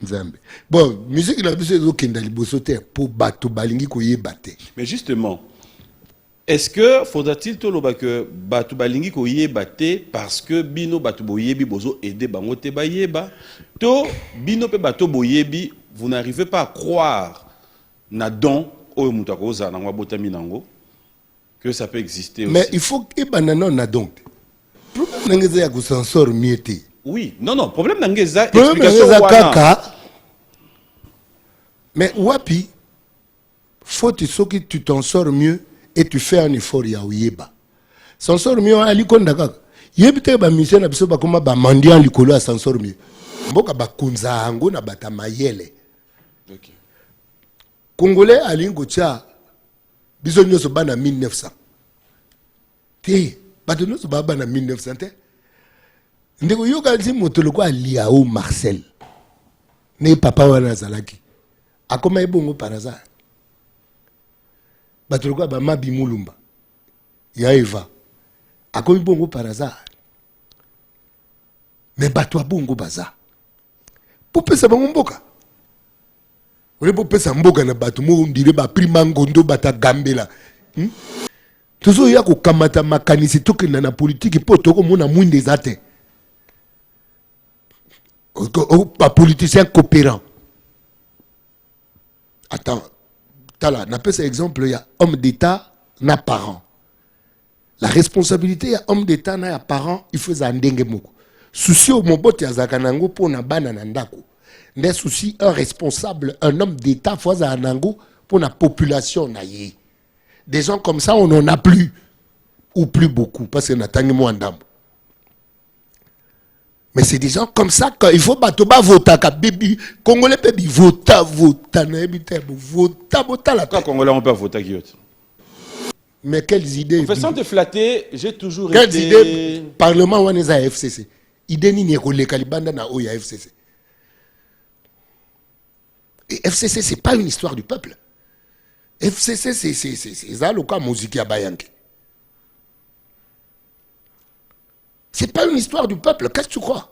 Nzambe. Bon, musique la biso ezokenda liboso te pour bato balingi koyeba te. Mais justement, est-ce que faudra-t-il toloba que bato balingi koyeba te parce que bino bato boyebi bozo aider bango te bayeba to bino pe bato boyebi vous n'arrivez pas à croire na don oyo mutu akoza nango abotami nango que ça peut exister aussi. Mais il faut que banana na donc. Problème ngeze ya kusensor miete. Oui, non, problème nangeza Problème explication ngeze wana. kaka. Mais wapi faut que tu t'en sors mieux et tu fais un effort ya oyeba. S'en sort mieux ali konda kaka. Yebite ba mission na biso ba koma ba mandian likolo ya s'en sort mieux. Mboka ba kunza hango na bata mayele. OK. Congolais alingo tia biso nyoso bana 1900. Te, bato nyoso bana 1900 te. Ndeko yoka nzi motoloko aliao Marcel. Ne papa wana zalaki. Akoma ebongo par hasard. Batoloko ba mabi mulumba. Ya Eva. Akoma ebongo par hasard. Mais bato abongo baza. Popesa bango mboka. Ole popesa mboka na bato mo ndire ba prima ngondo bata gambela. Tozo ya ko kamata makanisi tokenda na politique po toko mona mwinde zate. Pas politicien coopérant. Attends, tala, n'a pas cet exemple, il y a homme d'État, n'a parent. La responsabilité, il y a homme d'État, n'a parent, il faut zandenge moko. Souci au mobot ya zakanango pour na bana nandako. N'est souci un responsable, un homme d'État, faut zanango pour la population naïe. Des gens comme ça, on n'en a plus. Ou plus beaucoup, parce qu'on a tant de moins d'âme. Mais c'est des gens comme ça qu'il faut batoba voter baby congolais baby vota la Quand congolais on peut voter qui autre. Mais quelles idées En fait, sans te flatter, j'ai toujours quelles été idées parlement waneza FCC idée ni le kalibanda na oya FCC. Et FCC c'est pas une histoire du peuple. FCC c'est ça le cas musique ya bayanke. C'est pas une histoire du peuple. Qu'est-ce que tu crois?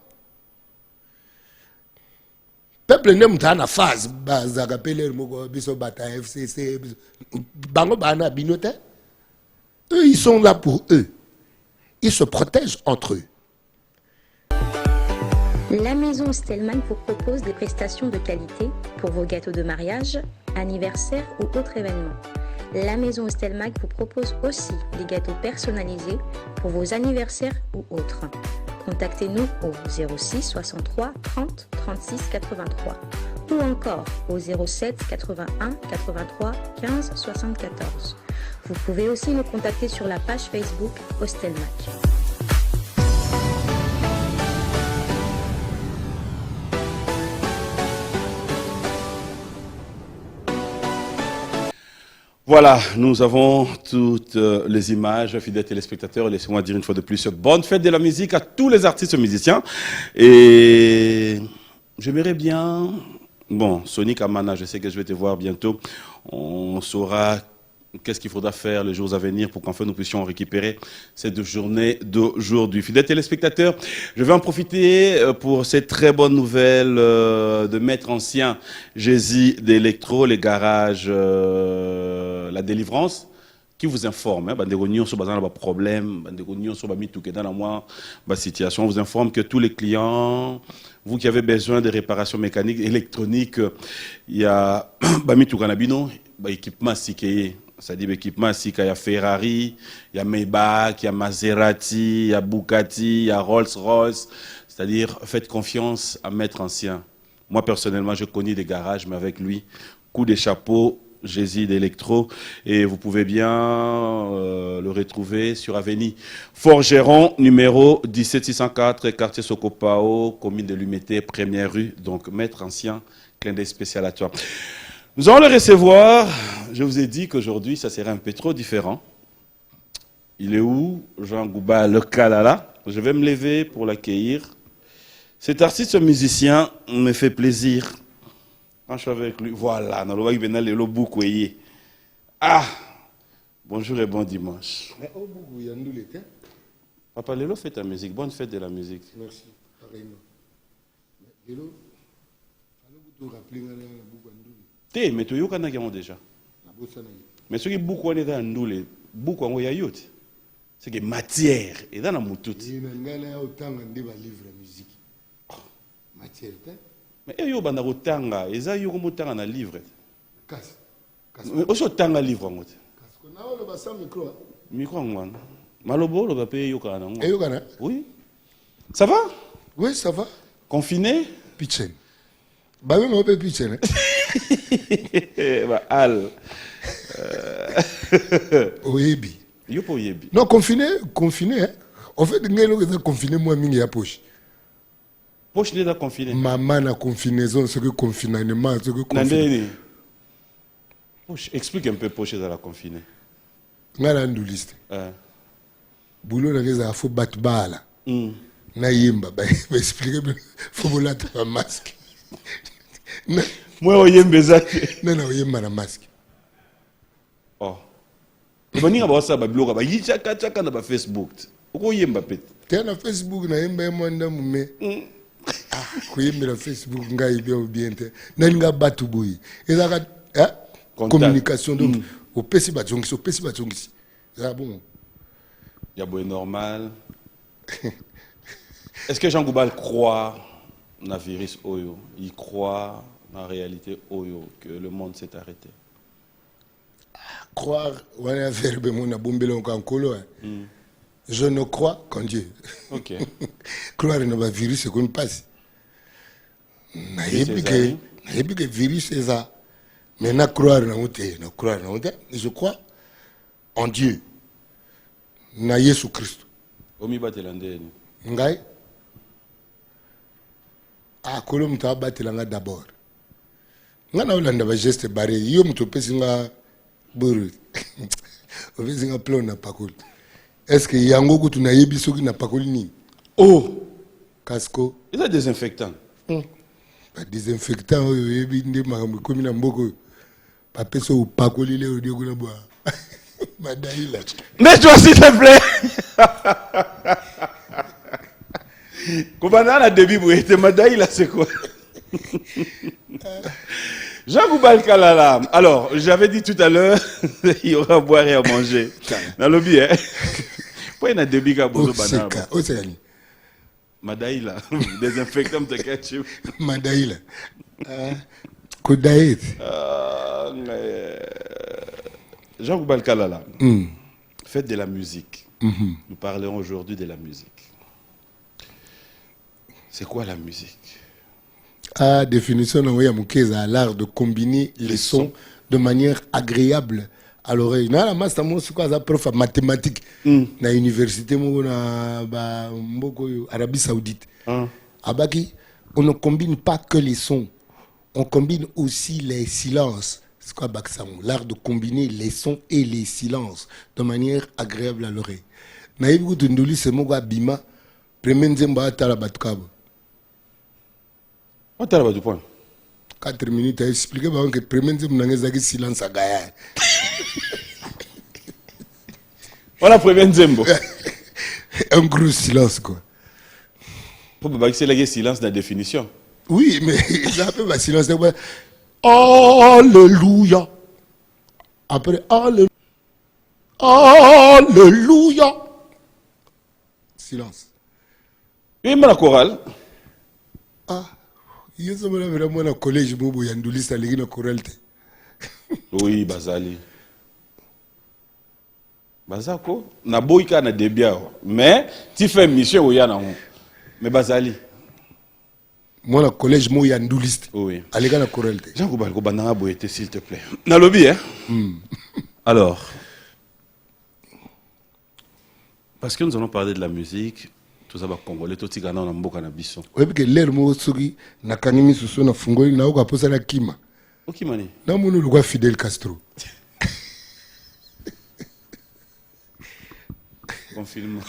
Peuple n'aime pas la phase. FCC. Eux, ils sont là pour eux. Ils se protègent entre eux. La maison Stelman vous propose des prestations de qualité pour vos gâteaux de mariage, anniversaire ou autres événements. La maison Stelmac vous propose aussi des gâteaux personnalisés pour vos anniversaires ou autres. Contactez-nous au 06 63 30 36 83 ou encore au 07 81 83 15 74. Vous pouvez aussi nous contacter sur la page Facebook Ostelmac. Voilà, nous avons toutes les images, fidèles téléspectateurs. Laissez-moi dire une fois de plus, bonne fête de la musique à tous les artistes musiciens. Et j'aimerais bien, bon, Sonic Amana, je sais que je vais te voir bientôt. On saura qu'est-ce qu'il faudra faire les jours à venir pour qu'enfin nous puissions récupérer cette journée d'aujourd'hui. Fidèles téléspectateurs, je vais en profiter pour cette très bonne nouvelle de Maître Ancien Jésus d'Electro, les garages, la délivrance, qui vous informe, problème, situation, on vous informe que tous les clients, vous qui avez besoin de réparations mécaniques, électroniques, il y a équipement c'est-à-dire équipement, il y a Ferrari, il y a Maybach, il y a Maserati, il y a Bugatti, il y a Rolls-Royce. C'est-à-dire, faites confiance à Maître Ancien. Moi, personnellement, je connais des garages, mais avec lui, coup de chapeau, Jésus d'Electro. Et vous pouvez bien le retrouver sur Avenue Forgeron, numéro 17604, quartier Sokopao, commune de Lumété, première rue. Donc, Maître Ancien, clin d'œil spécial à toi. Nous allons le recevoir. Je vous ai dit qu'aujourd'hui, ça serait un peu trop différent. Il est où, Jean Gouba, le Kalala? Je vais me lever pour l'accueillir. Cet artiste musicien me fait plaisir. Quand je suis avec lui, voilà. Ah, bonjour et bon dimanche. Papa Lelo fait ta musique. Bonne fête de la musique. Merci. Pareillement. Te, mais tu yoka na yango déjà. Mais ce qui beaucoup on est dans ndoule, beaucoup on ya yote. C'est que matière et dans la mututi. Mais yo banda kotanga, eza yo komotanga na livre. Oso tanga livre ngote. Micro ngwana. Malobo lo ba pe yo kana ngo. Yokana? Oui. Ça va? Oui, ça va. Confiné? Pitchen. Bah oui, mais on peut pitchen. Bah al. Oyebi. Yo po yebi. Non, confiné, hein. En fait, ngelo que confiné moi mingi ya poche. Poche déjà confiné. Maman na confinement, ce que confinement, ce que confinement. Nandeni. Poche, explique un peu poche dans la confiné. Ngala nduliste. Boulot na ngeza faut battre bala. Na yimba ba expliquer faut bolata un masque. Moi oyembe zaki. Non, oyemba na masque. Oh. Baninga ba wasa ba bloga ba yicha kachaka na ba Facebook. Uko yemba pete. Te na Facebook na yemba mwanda mume. Kuyemba na Facebook ngai bien te. Nani nga batu boyi. Ezaka communication donc au pesi ba jongisi, au pesi ba jongisi. Ça bon. Ya boy normal. Est-ce que Jean Goubal croit dans le virus Oyo? Il croit dans la réalité Oyo que le monde s'est arrêté? Croire, je ne crois qu'en Dieu. Ok. Croire dans le virus, c'est qu'on passe. Le virus, c'est ça. Maintenant, croire dans le je crois en Dieu. Na Yesu Christ. Omi batelandeni. Ngai. Kolom ta batelanga d'abord. Ngana olanda ba geste barré. Yo mto pesi nga buru. Ovezi nga plan na pakoli. Est-ce que yango kutu na yebi soki na pakoli ni? Oh, casco. Il est désinfectant. Ba désinfectant oyo yebi nde makambo komi na mboko. Pa peso u pakoli le odi kuna bwa. Madaïla. Mais toi, s'il te plaît. Comment on a début pour être Madaïla, c'est quoi? Jean Goubal Kalala. Alors, j'avais dit tout à l'heure, il y aura à boire et à manger. Dans le lobby, hein? Pourquoi il y a des débits à boire banane? Madaïla. Désinfectant de ketchup. Madaïla. Kodaït. Jean Goubal Kalala, faites de la musique. Nous parlerons aujourd'hui de la musique. C'est quoi la musique? Définition de l'art de combiner les sons de manière agréable à l'oreille. Na la master mo c'est quoi ça prof de mathématiques na université mo na ba mboko Arabie Saoudite. Abaki, on ne combine pas que les sons, on combine aussi les silences. C'est quoi Baksamo? L'art de combiner les sons et les silences de manière agréable à l'oreille. Naïb Goutunduli, c'est mon gars Bima, premier nzemba atala batkabo. On t'a du point. 4 minutes à expliquer que premier nzemba n'a silence à Gaïa. Voilà, premier nzembo. Un gros silence, quoi. Pour que c'est le silence de la définition. Oui, mais ça peut pas silence. Alléluia. Après, Alléluia. Alléluia. Silence. Et la chorale. Il y a vraiment un collège Bobo Yandouli, ça a chorale. Oui, Bazali. Bazako, na boyka na débia. Mais, tu fais mission où il y a un. Mais Bazali. Moi, le collège Yandouliste. Oui. Allez, la chorale. Jean Goubal, s'il te plaît. Dans le lobby, hein? Alors, parce que nous allons parler de la musique, tout ça va congolais, tout ça va mboka na biso. Oui, parce que l'air mo soki na kanimi susu na fungoli na oka posa na kima. Okimani. Na munu lugwa Fidel Castro. Confinement.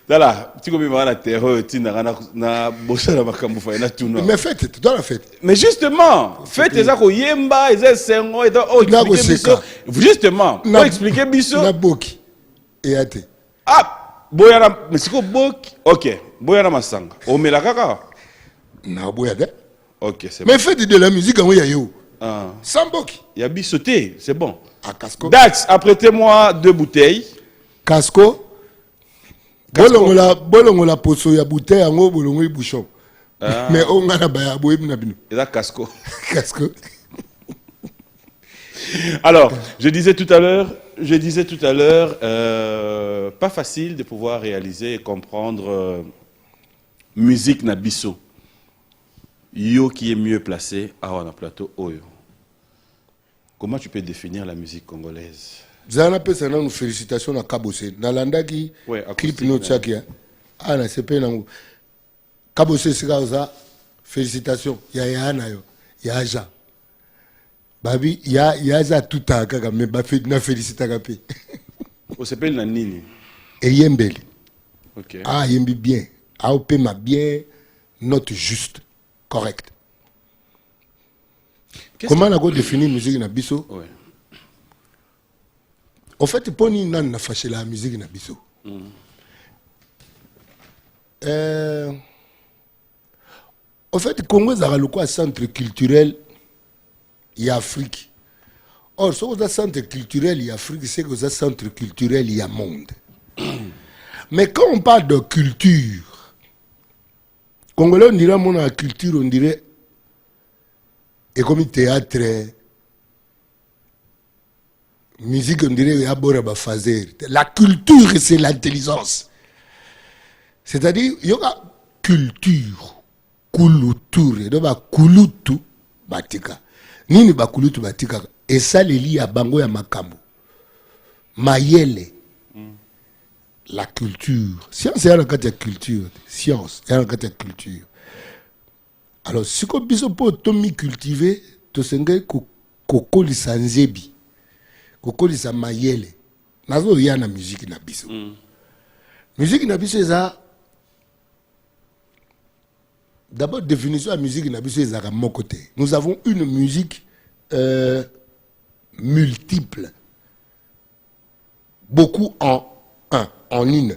Voilà, tu comprends la terreur, tu n'as bossé la makambo fa na tout. Mais faites, tu dois la fête. Mais justement, faites ça ko yemba, ez sengo et justement, pour expliquer biso. Na boki et ate. Ah, boyana, mais c'est ko boki. OK. Boya na masanga. Omela kaka. Na boya de. Ok, c'est Mais faites de la musique en yo. Ah. Samboki. Il y a bisauté, c'est bon. À Casco. Dax, apprêtez-moi 2 bouteilles. Casco. Bolongo la poso ya bouteille en bolongo y bouchon. Mais on a ba ya boye na bino. Et là, casco. Casco. Alors, je disais tout à l'heure, pas facile de pouvoir réaliser et comprendre musique na biso. Yo qui est mieux placé à un plateau Oyo. Comment tu peux définir la musique congolaise? Zana pesa na nous félicitations na Kabose. Na landaki Ouais, clip no tsaki. Ah na sepe na Kabose sika za félicitations. Ya na yo. Ya ja. Babi ya za tuta kaka me ba na félicitaka pe. On s'appelle la nini. Et yembeli. OK. Ah yembi bien. Ah opé ma bien note juste correct. Comment on a défini musique na biso? Ouais. En fait, pour nous, on a fâché la musique na biso. En fait, Congo est un centre culturel et Afrique. Or, ce que centre culturel et Afrique, c'est que c'est centre culturel et monde. Mais quand on parle de culture, Congolais, on dirait mon culture, on dirait et comme théâtre, musique, on dirait la culture, c'est l'intelligence. C'est-à-dire, il y a culture, kuluture, il y a kulutu batika. Nini ba kulutu batika. Et ça, les liens à bango ya makambo. Mayele. La culture. Science, c'est un cas de culture. Science, c'est un cas de culture. Alors, si on peut cultiver, to senge koko lisanzebi. Koko lisa mayele. Nazo ya na musique na biso. Musique na biso eza d'abord définition de la musique na biso eza mon côté. Nous avons une musique multiple. Beaucoup en une.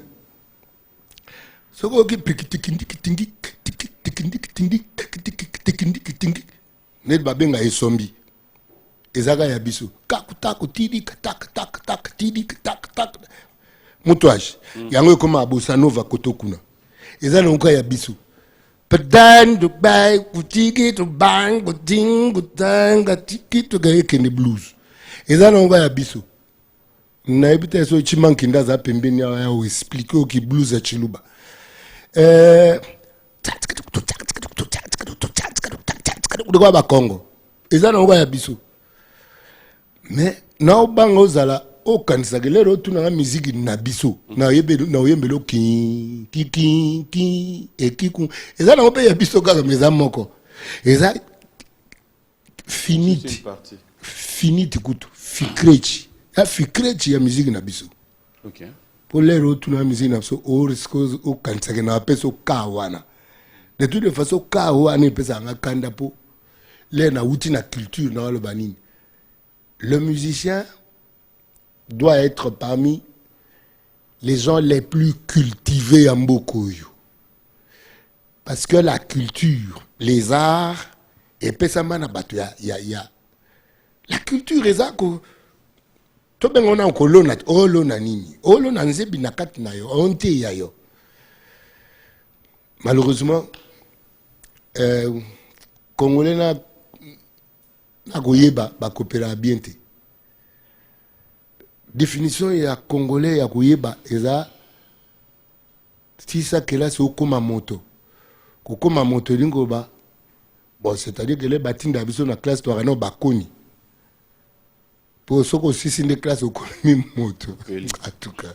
Ce qui net babenga esombi ezaka ya biso kakutako tidi tak tak tak tidi tak tak mutwaje yango koma bossa nova kotokuna ezana nka ya biso padan do bay kutiki to bang kuting kutanga tiki to gaekene blues ezana nka ya biso na ebita so chimanki ndaza pembeni ya expliquer ki blues ya chiluba de quoi ba Congo ezana nka ya biso mais na bango zala o kanisa gelero tuna musique na biso na yembelo ki ekiku ezana nka ya biso kaka meza moko eza finite kutu fikrechi ya fikrechi ya musique na biso. OK. Pour les autres tuna musique na biso o risque o kanisa na peso kawana de toute façon kawana pesa nga kanda po le na uti na culture na le banini. Le musicien doit être parmi les gens les plus cultivés en Bokoyo. Parce que la culture, les arts, et pesamana batu ya la culture est ça que to bengona kolona olona nini olona nzebi na kati na yo onte ya yo. Malheureusement Congolais na koyeba ba coopéra bien te. Définition ya Congolais ya koyeba eza si ça que là c'est okoma moto. Kokoma moto lingo ba bon c'est-à-dire que les batinda biso na classe to rano bakoni. Pour ce que si une classe okoni moto en tout cas.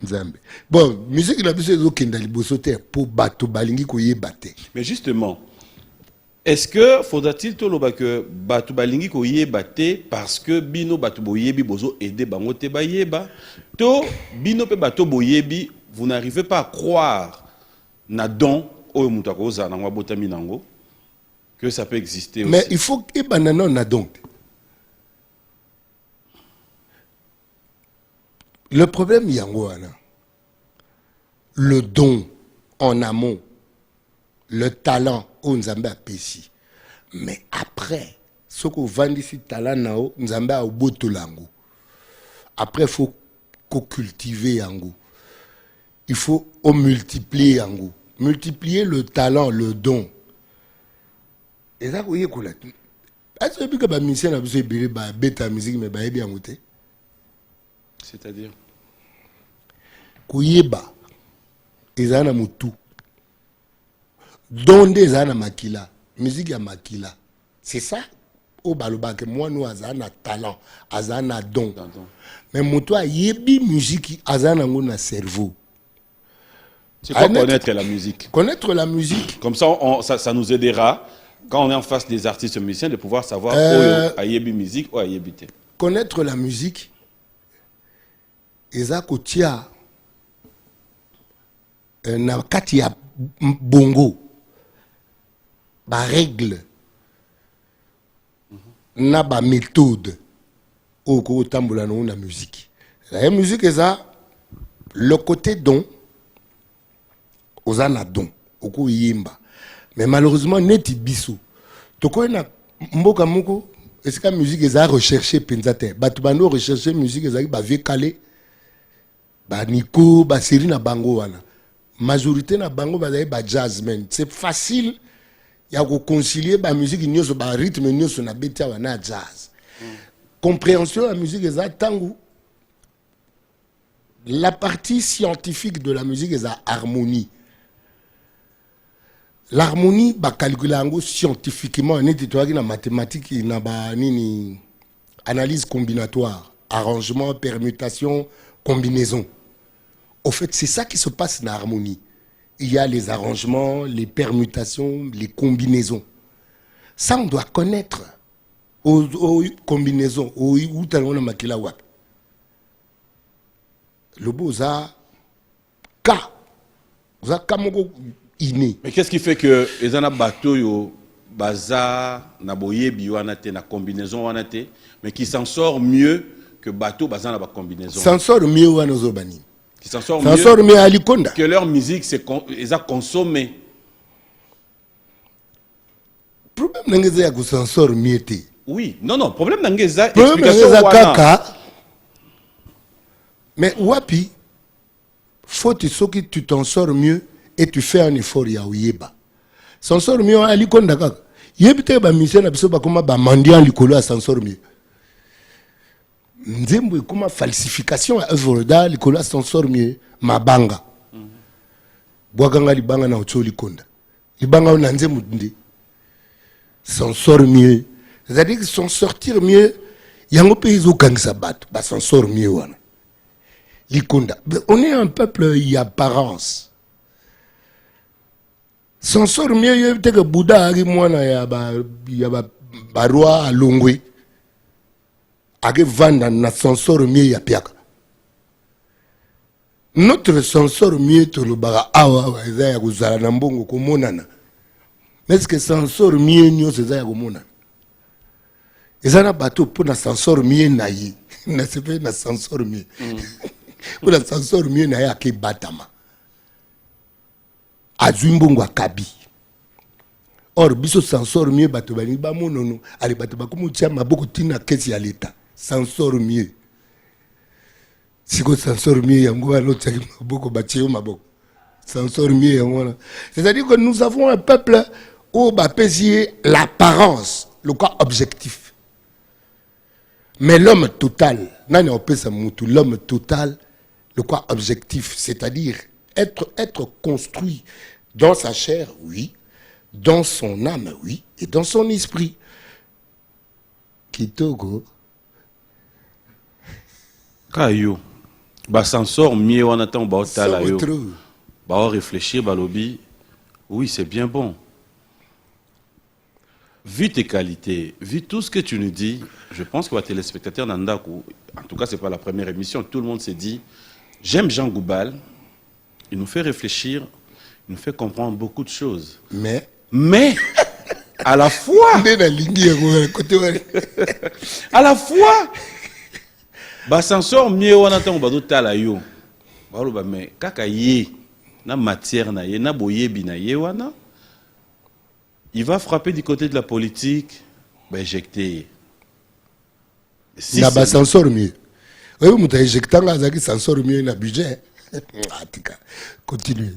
Nzambe. Bon, musique na biso ezokenda liboso te pour bato balingi koyeba te. Mais justement, est-ce que faudra-t-il toloba que batu balingi ko yeba te parce que bino batu boyebi bozo aider bango te bayeba to bino pe batu boyebi vous n'arrivez pas à croire na don oyo mutu akoza na botami nango que ça peut exister aussi. Mais il faut que banana na don. Le problème yango wana le don en amont le talent au Nzambe a péci. Mais après, ce qu'on vend ici talent nao Nzambe a oboto lango. Après, il faut cultiver yango. Il faut multiplier yango. Multiplier le talent, le don. Et ça, vous voyez quoi là? Est-ce que les musiciens ont besoin de bêta musique, mais ils bien goûté? C'est-à-dire? Kouyeba, ils ont mutu. Donde ils ont makila. Musique ya makila. C'est ça? Au baloba que moi nous avons talent, avons don. Mais mutu a yebi musique, avons un cerveau. C'est quoi connaître la musique? Connaître la musique. Comme ça, ça nous aidera, quand on est en face des artistes musiciens, de pouvoir savoir où a yebi musique ou a yebité. Connaître la musique, eza kotia na kati ya bongo ba règle na ba méthode au ko tambola na musique. La musique eza le côté don ozana don oko yimba. Mais malheureusement neti biso toko na mboka moko esika musique eza rechercher penzate batu bando rechercher musique eza ba vie calé ba Nico ba série na bango wana majorité na bango ba jazzmen. C'est facile ya ko concilier ba musique nyoso ba rythme nyoso na betia wana jazz. Compréhension la musique eza tangu la partie scientifique de la musique eza harmonie. L'harmonie ba calculer ango scientifiquement neti to na mathématiques na ba nini analyse combinatoire, arrangement, permutation, combinaison. Au fait, c'est ça qui se passe dans l'harmonie. Il y a les arrangements, les permutations, les combinaisons. Ça, on doit connaître. Aux combinaisons, où talon makila wap. Le beau za ka. Za kamoko inné. Mais qu'est-ce qui fait que les ana bateau yo baza na boyebi wana te na combinaison wana te, mais qui s'en sort mieux que bateau baza na ba combinaison. S'en sort mieux wana zobani. Qui s'en sort mieux à Likonda. Que leur musique ils a consommé. Problème n'engeza ya s'en sort mieux te. Oui, non, problème n'engeza explication kaka. Mais wapi faut que tu t'en sors mieux et tu fais un effort ya oyeba. S'en sort mieux à Likonda kaka. Yebite ba mission na biso ba koma ba mandia likolo s'en sort mieux. Nzembo ekoma falsification à œuvre d'art likolo s'en sort mieux mabanga. Bwaganga libanga na ocho likonda. Libanga na nzembo ndi. S'en sort mieux. C'est-à-dire qu'ils s'en sortir mieux. Yango pays au kangsa bat, bah s'en sort mieux wana. Likonda. On est un peuple y apparence. S'en sort mieux yebite que Bouddha ari mwana ya ba roi à Longwe. Age vanda na sensor mieux ya piaka. Notre sensor mieux to le bara awa eza ya kuzala na mbongo komonana. Mais est-ce que sensor mieux nyo eza ya komonana? Eza na bateau pour na sensor mieux na yi. Na sepe na sensor mieux. Pour na sensor mieux na ya ke batama. Azui mbongo akabi. Or biso sensor mieux bateau bani ba monono. Ali bateau ba kumu tia maboko tina kesi ya l'État. S'en sort mieux. Si on s'en sort mieux, s'en sort mieux. C'est-à-dire que nous avons un peuple où l'apparence, le cas objectif. Mais l'homme total, l'homme total, le cas objectif, c'est-à-dire être construit dans sa chair, oui, dans son âme, oui, et dans son esprit. Kitoko. Kayo, bah s'en sort mieux on attend bah tala yo, bah réfléchir bah lobby, oui c'est bien bon. Vu tes qualités, vu tout ce que tu nous dis, je pense que les téléspectateurs Nandaku, en tout cas c'est pas la première émission, tout le monde s'est dit, j'aime Jean Goubal, il nous fait réfléchir, il nous fait comprendre beaucoup de choses. Mais à la fois, à la fois. Bah s'en sort mieux on attend bah d'autres là yo. Bah mais kaka yé na matière na ye, na boyebi na ye wana, il va frapper du côté de la politique, bah, éjecter. Si na ba s'en sort mieux. Oui, muta éjectant azaki s'en sort mieux na budget. Atika. Continue.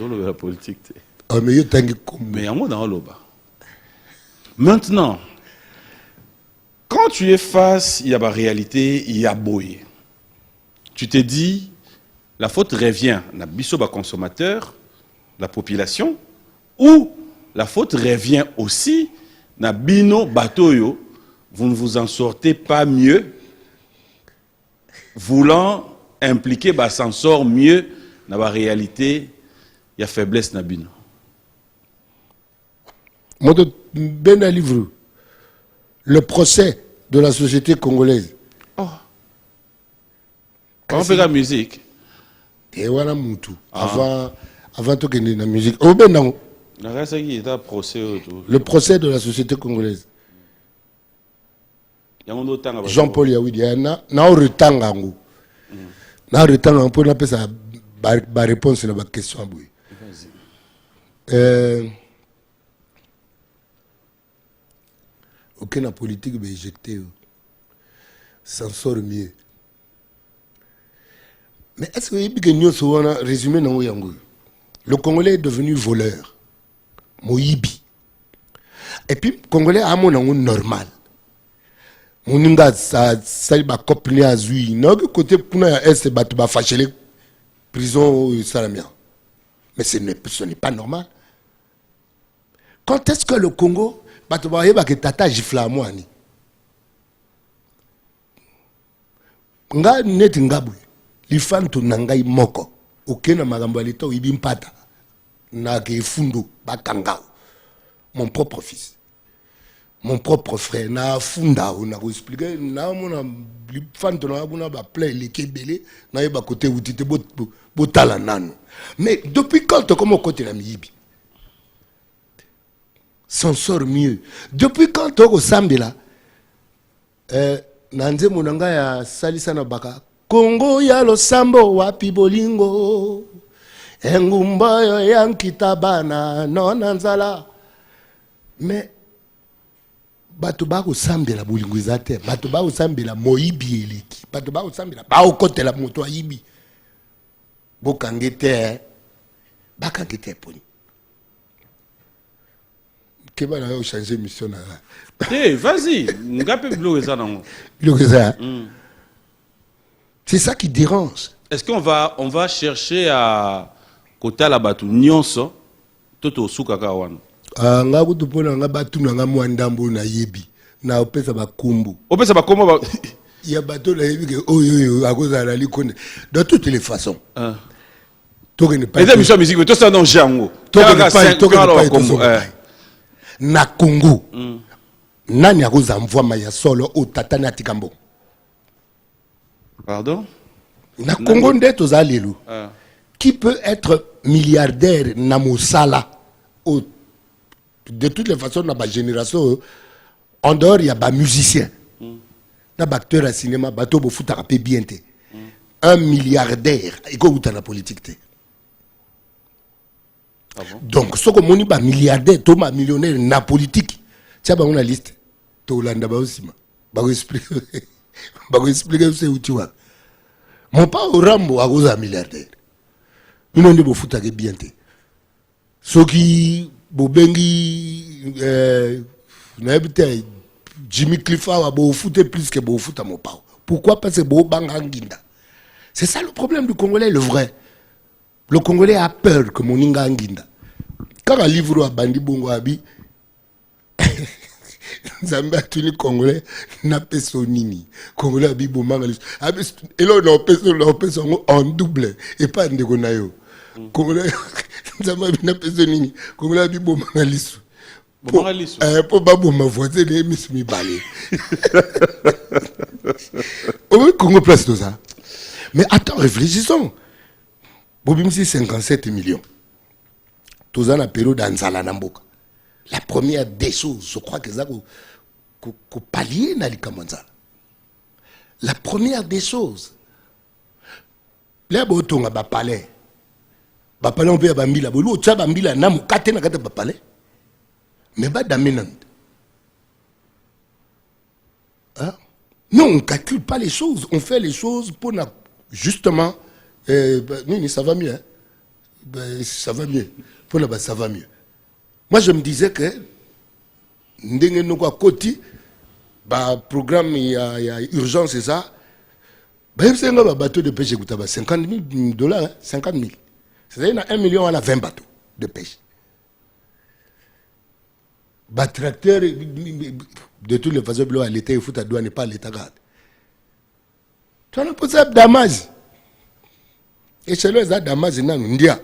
dans la politique. Oh, mais yo tangi comme. Mais en mode dans l'oba. Maintenant, quand tu es face, il y a la réalité, il y a boy. Tu te dis, la faute revient à bisoba consommateur, la population, ou la faute revient aussi à bino batoyo, vous ne vous en sortez pas mieux, voulant impliquer bah s'en sort mieux dans la réalité, il y a faiblesse na bino. Moi, ben un livre, le procès de la société congolaise. Oh. On fait la musique. Et voilà Moutou. Avant tout qu'il y ait la musique. Oh ben non. Le procès de la société congolaise. Jean-Paul Yawidi. Na retanga ngo. Na retanga ngo pour la ça ba réponse à la question boy. Aucune politique va éjecter. S'en sort mieux. Mais est-ce que nous avons résumé dans le Congolais est devenu voleur. Moïbi. Et puis, le Congolais a mon nom normal. Mon nom ça va copiner à Zui. Non, côté pour nous, c'est va fâcher les prisons salamia. Mais ce n'est pas normal. Quand est-ce que le Congo va que tata gifla moi ni? Nga net ngabwe. Lifanto nangai moko. Okena magambo alita ibimpata. Na ke fundo bakangao. Mon propre fils. Mon propre frère na funda on a expliqué na mona lifanto na buna ba play le kebele na yeba côté outité botala nano. Mais depuis quand comme côté la miyibi? S'en sort mieux. Depuis quand au Sambela nanze monanga ya salisa na baka Congo ya losambo wapi bolingo engumba yo yankitabana nona nzala. Mais bato ba ko sambela bolingo izate bato ba ko sambela moyibi eleki bato ba ko sambela ba okotela moto ayibi bokangete bakangete poni keba na yo changer mission na. Eh, vas-y, ngape bloquer ça non. Bloquer ça. C'est ça qui dérange. Est-ce qu'on va chercher à côté la batu nyonso toto sukaka wana? Nga kutupona nga batu na nga mwandambo na yebi na opesa bakumbu. Opesa bakombo ba il y a bateau là yebi que oh à cause de la likonde de toutes les façons. Toi ne pas. Les émissions musique mais tout ça non jango. Toi ne pas na Congo. Nani a cause envoie maya solo au tatana tikambo. Pardon? Na Congo ndeto za lelu. Qui peut être milliardaire na mosala de toutes les façons dans ma génération en dehors il y a des musiciens na acteur à cinéma bateau bo foot rapé bien té un milliardaire il go dans la politique. Ah bon? Donc ce que moni ba milliardaire to ma millionnaire na politique tia ba on a liste to landa ba aussi ba expliquer c'est où tu vois mon pas au rambo à cause un milliardaire nous on dit bo foot rapé bien té ce qui bobengi n'habite Jimmy Clifford a beau foutre plus que beau foot à mon pao. Pourquoi? Parce que beau banganginda. C'est ça le problème du Congolais, le vrai. Le Congolais a peur que mon inganginda. Quand un livre a bandi bongo abi, Zambia tuni Congolais n'a pas son nini. Congolais abi bon mangalis. Et là on a en double et pas en dégonayo. Congolais Zambia n'a pas son nini. Congolais abi bon mangalis. Pour babou ma voisine les miss mi balé. Au Congo place tout ça. Mais attends, réfléchissons. Bobim si 57 millions. Tout ça na période d'Anzala Namboka. La première des choses, je crois que ça qu'on pallier na likamanzala. La première des choses. Les botonga ba palais bapale on peut bambila bolo tsa bambila na mukate na kata bapale mais ba dominante. Hein? Non, on ne calcule pas les choses, on fait les choses pour justement ça va mieux hein? Ça va mieux pour là ça va mieux. Moi je me disais que ndenge noko koti ba programme il y a urgence et ça. Ben c'est un bateau de pêche qui 50 000 dollars, hein? 50 000. C'est-à-dire 1 million à la 20 bateaux de pêche. Bah tracteur de toutes les façons à l'État il faut ta douane et pas l'État garde. Tu as le possible damage. Et chez eux ça damage na ndia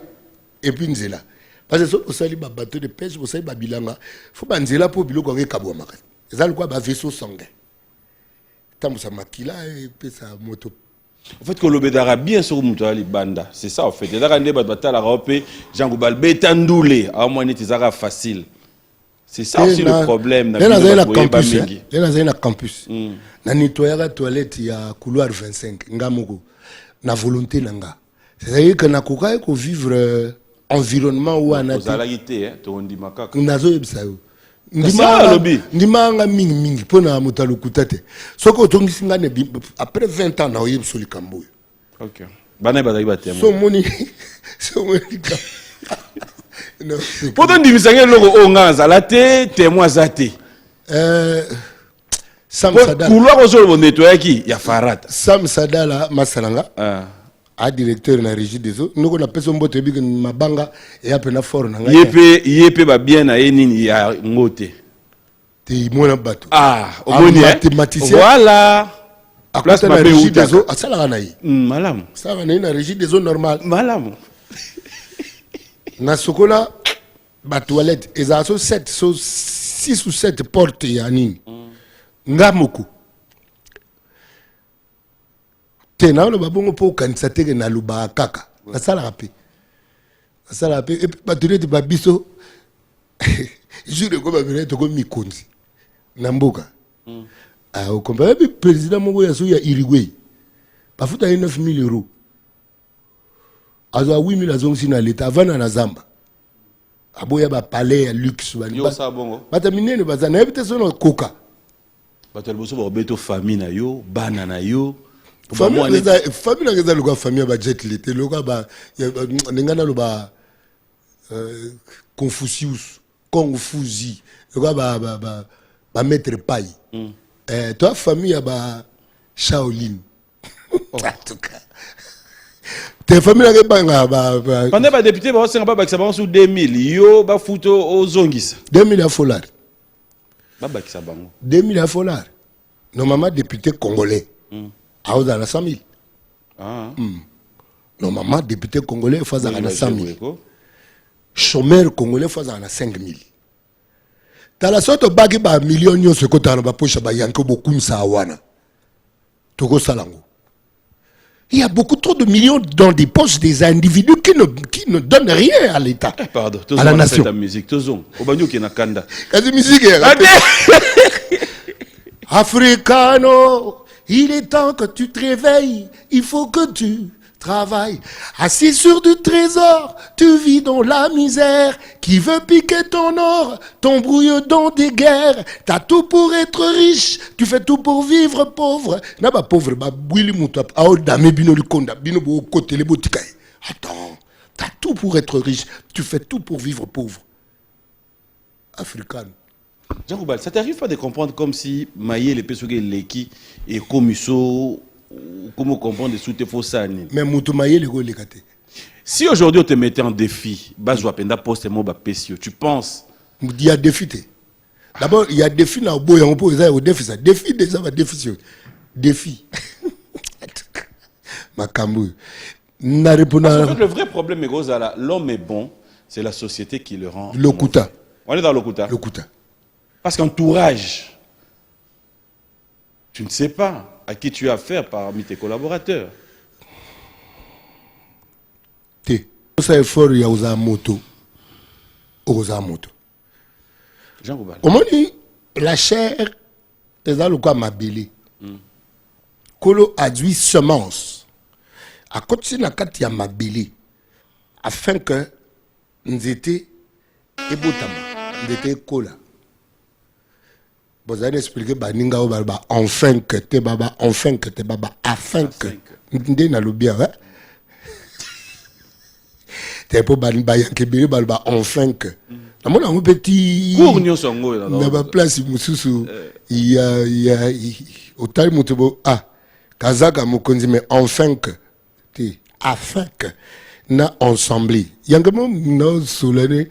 et puis nzela. Parce que ça sali ba bateau de pêche vous savez ba bilanga faut ba nzela pour biloko ngé kabwa makati. Ça le quoi ba vaisseau sanguin. Tant ça makila et puis ça moto. En fait, que l'obédara bien sur Moutali Banda, c'est ça en fait. Il y a des batailles à Europe, Jean Goubal, Bétandoulé, à moins d'être facile. C'est ça aussi le problème. Il y a un campus. Il y a un nettoyage toilette, il y a couloir 25, Ngamogo, na volonté nanga. C'est-à-dire que na koka ko vivre environnement où on a des alalités, hein, to ndi makaka. Nazo yebsayo. Ndimanga mingi pona mutalo kutate. Soko tongisi ngane après 20 ans na oyebsoli kamboyo. OK. Bana bazali ba témoin. So moni non. Pourtant ndimisanga loko onganza la té témoin zate. Sam Sadala. Couloir ozolo nettoyer ki ya Farata. Sam Sadala masalanga. A directeur na régie des eaux nous on appelle son bote bi mabanga et apena fort na ngai yep ba bien na nini ya ngote te mona bato omoni mathématicien voilà à place de la régie des eaux à sala na yi malamu ça va na régie des eaux normal malamu na sokola ba toilette ezaso 6 ou 7 portes ya nini ngamuku tena le babongo po kanisa teke na luba kaka nasala rapé et puis batterie de babiso jure ko babire to ko mikonzi na mboka au comparé président moko ya so ya Uruguay bafuta 9 000 euros azo 8 000 azongi na l'état avant na Zamba aboya ba palais ya luxe ba yo sa bongo bataminene bazana ebite so na koka batel boso ba beto famille na yo bana na yo famille ngeza loka famille ba jet l'été loka ba ngana lo ba Confucius Confuzi loka ba maître Pai toi famille ba Shaolin en tout cas tes famille ngeza banga ba pendant ba député ba senga ba bakisa ba sous 2000 yo ba futo ozongisa 2000 à folar ba bakisa bango 2000 à folar normalement député congolais à 100 000. Normalement, député congolais, il faut 100 000. Chômeur congolais, il faut 5 000. Dans la sorte de bague, il y a millions de choses il y a beaucoup trop de millions dans des poches des individus qui ne donnent rien à l'État, à la nation. Africano, il est temps que tu te réveilles, il faut que tu travailles. Assis sur du trésor, tu vis dans la misère. Qui veut piquer ton or, t'embrouille dans des guerres. T'as tout pour être riche, tu fais tout pour vivre pauvre. N'a pas pauvre, bah Willy Moutap, Aodame Bino Lukonda, Bino Bo côté les boutiques. Attends, t'as tout pour être riche, tu fais tout pour vivre pauvre. Africain. Jean Goubal, ça t'arrive pas de comprendre comme si Maïe les personnes qui et Komiso, comment comprendre des sous-tes faux sani. Mais Moutou Maïe les gars si aujourd'hui on te mettait en défi, Bazouapenda poste mo Bapesio, tu penses? Il y a défi. D'abord, il y a défi là au bout, on peut au défi ça. Défi déjà va défi. Défi. Makambu. En fait, le vrai problème est que l'homme est bon, c'est la société qui le rend. Lokuta. On est dans Lokuta. Lokuta. Parce qu'entourage, tu ne sais pas à qui tu as affaire parmi tes collaborateurs. Ça est fort, il y a aux moto. Jean Goubal. Comment dit la chair est dans le cas mabili. Kolo a dit semence. À côté de la carte, il y a mabili. afin que nous étions et nous étions cola. Vous allez expliquer baninga o baba enfin que te baba enfin que te baba afin que ndé na lobia ouais. T'es pour baniba yankebiri baba enfin que. Na mona un petit cours nyonso ngo là. Na ba place mususu il y a au tal mutubo ah kazaka mukonzi mais enfin que te afin que na ensemble. Yangamo no solane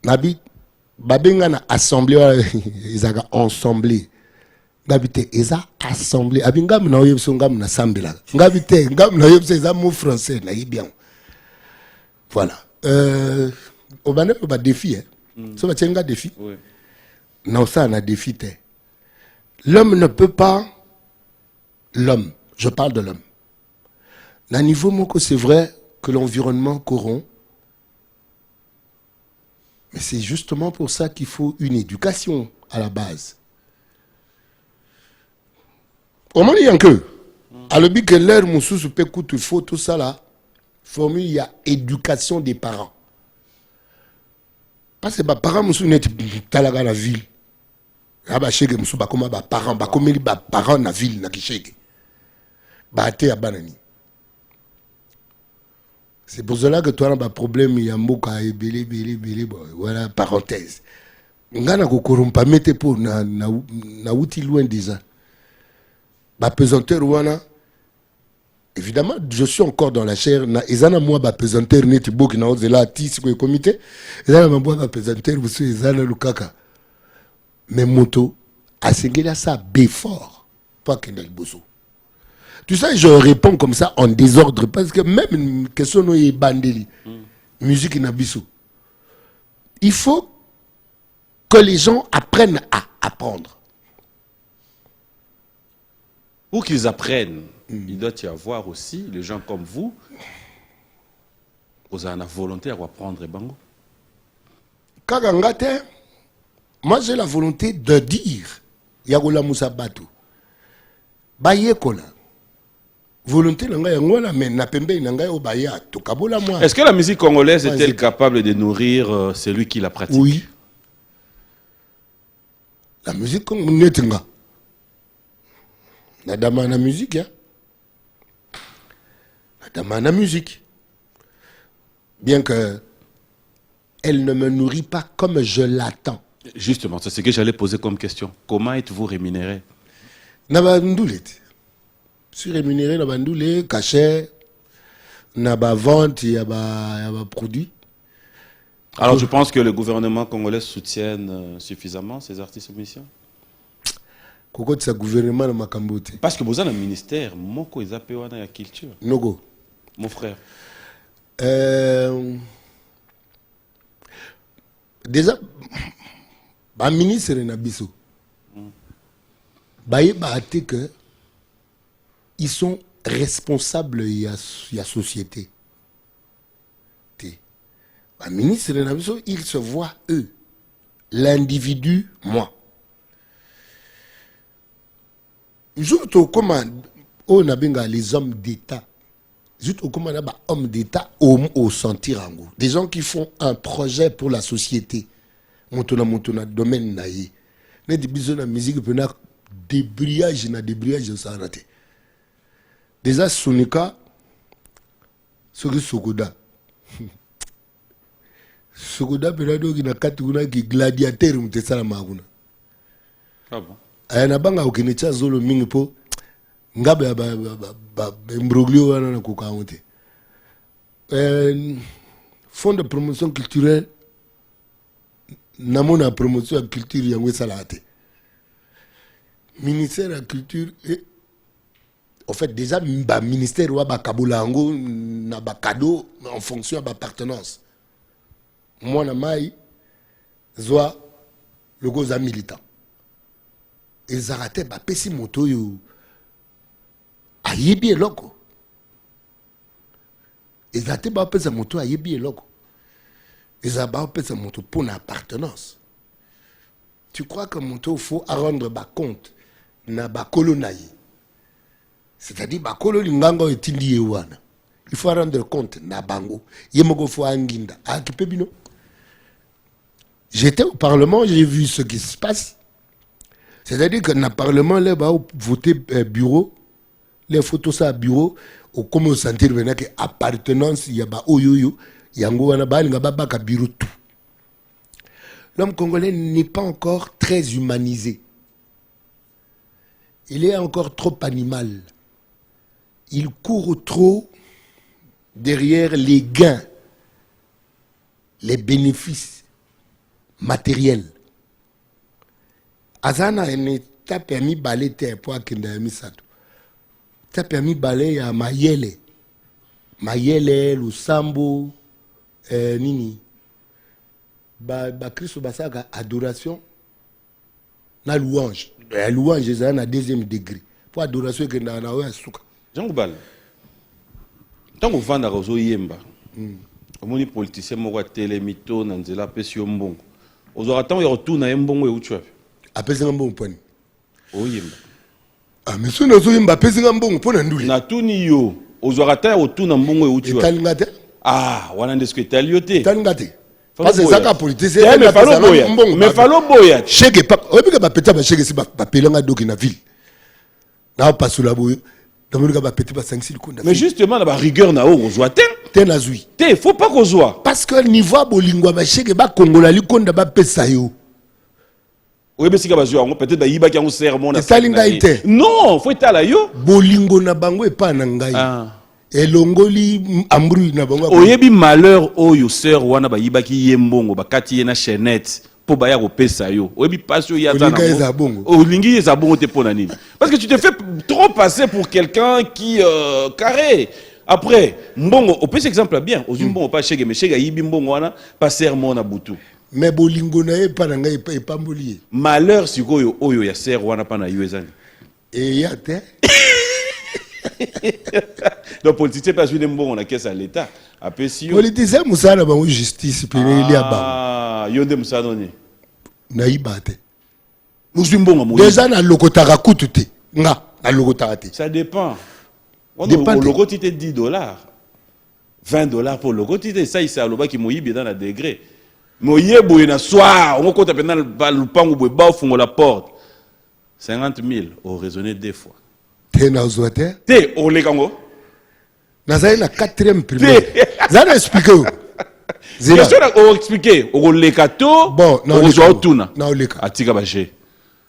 nabi babenga na assemblée ezaka ensemble ngabite eza assemblée abingam na oyebso ngam na sambela ngabite ngam na oyebso eza mot français na bien voilà au bana ba défi so ba tsenga défi Oui. non ça na défi te l'homme ne peut pas l'homme je parle de l'homme na niveau moko c'est vrai que l'environnement corrompt. Mais c'est justement pour ça qu'il faut une éducation à la base. Au moins, il y a un que. À l'objet que l'air moussou se peut coûter faut tout ça là. Formule, il y a éducation des parents. Parce que les parents moussou n'est pas dans la ville. Ah bah chez moussou bah comment bah parents bah comme les parents na ville na kicheke. Bah té à banani. C'est pour cela que toi, le problème, il y a un mot qui est belé, voilà, parenthèse. Ngana ko korompa mete pour na outil loin déjà. Ba pesanteur wana. Évidemment, je suis encore dans la chair. Na ezana moi ba pesanteur neti boki na ozela ti siko comité. Ezana moi ba pesanteur vous ezana lukaka. Mais moto asengela ça befort. Pas que nel bozo. Tu sais, je réponds comme ça en désordre parce que même une question de bandeli, musique nabiso, il faut que les gens apprennent à apprendre. Pour qu'ils apprennent, il doit y avoir aussi les gens comme vous, vous avez la volonté à apprendre bango. Kagangate, moi j'ai la volonté de dire, Yagola Moussa Batou, Bayekola. Volonté nanga yangola mais na pembe nanga obaya to kabola moi. Est-ce que la musique congolaise est-elle capable de nourrir celui qui la pratique? Oui. La musique congolaise nga. Na dama na musique hein. Na dama na musique. Bien que elle ne me nourrit pas comme je l'attends. Justement, c'est ce que j'allais poser comme question. Comment êtes-vous rémunéré? Na ba ndoulet. Je suis rémunéré dans bandoulé, cachet, na ba vente, il y a ba produit. Alors je pense que le gouvernement congolais soutienne suffisamment ces artistes musiciens. Koko tsa gouvernement na makambote. Parce que vous avez un ministère, moko ezapé wana ya culture. Nogo. Mon frère. Déjà, ba ministre na biso. Ba yeba ate que ils sont responsables de la société. Le ministre de la Nation, ils se voient eux. L'individu, moi. Juste au commande, on a bien les hommes d'État. Juste au commande, les hommes d'État au sentir en gros. Des gens qui font un projet pour la société. Montona, domaine naïe. N'est des bisous de la musique, peut débrayage, ça a raté. Déjà, Sonika, c'est Sokoda. Sokoda, peut-être qu'il y a 4 qui gladiateur, mais c'est ça la maguna. Ah bon? Il y a banga okinicha zolo mingi po ngabe ba mbroglio wana na kukaonte. Fonds de promotion culturelle namona promotion de culture yango salate. Ministère de la culture et en fait déjà ba ministère wa ba kabulango na ba cadeau en fonction de l'appartenance. Moi na mai zoa le goza militant. Ils arrêtaient ba pesi moto yo ayebi eloko. Ils arrêtaient ba pesi moto ayebi eloko. Ils arrêtaient pesi moto pour une appartenance. Tu crois que moto faut rendre ba compte na ba kolonaye. C'est-à-dire ba kolo lingango etindi yewana. Il faut rendre compte na bango. Yemoko fo anginda. Akipebino. J'étais au Parlement, j'ai vu ce qui se passe. C'est-à-dire que dans le Parlement, là, va voter bureau, les photos ça bureau, au comment sentir maintenant que appartenance, il y a ba oyoyo, yango wana ba nga ba ka bureau tout. L'homme congolais n'est pas encore très humanisé. Il est encore trop animal. Il court trop derrière les gains, les bénéfices matériels. Azana t'a permis balai terre pour akenda misato. T'a permis balai à Mayele. Mayele, Lusambo, nini. Ba Christo basaka adoration na louange. La louange est à deuxième degré. Pour adoration que na ouais suka. Jean Goubal. Tant qu'on vend à Rozo Yemba. Omoni politicien moko télémito na nzela pesi yo mbongo. Ozora tant yo retourna mbongo e utu. Apesi mbongo poni. O Yemba. Ah mais so nazo Yemba apesi mbongo pona nduli. Na tuni yo ozora tant retourna mbongo e utu. Talingate. Ah, wana ndesko taliote. Talingate. Parce que ça ka politicien mais falo boya. Mais falo boya. Chege pa obi ka peta ba chege si ba pelanga doki na ville. Na pasula boyo. Mais justement, la rigueur n'a pas besoin. Il faut pas qu'on soit. Parce que le niveau bolingwa ba chege ba kongola li konda ba pesa yo. Oui, mais si peut-être ba yiba ki un sermon na. Non, faut être là yo. Bolingo na bango e pa na ngai. Elongoli ambru na bango. Oyebi malheur oyo sœur wana ba yiba ki yembongo ba kati na chaînette. Pour baya ko pesa yo. Oyebi passe yo yata na bongo. Olingi eza bongo te pona nini. Parce que tu te fais trop passer pour quelqu'un qui carré. Après, mbongo, au petit exemple bien, aux mbongo pas chege mais chege yibi mbongo wana pas sermon na butu. Mais bolingo na e pa na ngai e pa mboli. Malheur sikoyo oyo ya ser wana pa na yo ezani. Et yate. Donc politicien pas suivre mbongo na caisse à l'état. Apesi yo. Politicien musala ba justice pe il y a ba. Yonde musala ni. Na ibate. Musu mbongo mo. Déjà na lokotaka kututé. Nga na lokotaka te. Ça dépend. On le logo tite $10. $20 pour le logo tite ça il c'est aloba ki moyibi dans la degré. Moyebo na soir, on compte pendant le pango boy ba fungo la porte. 50 000 au raisonner deux fois. Te na zoate. Te o le kango. Na za na 4e primaire. Za na expliquer. Question à expliquer. O le kato. Bon, non, o zo tuna. Na o le ka. Atika ba je.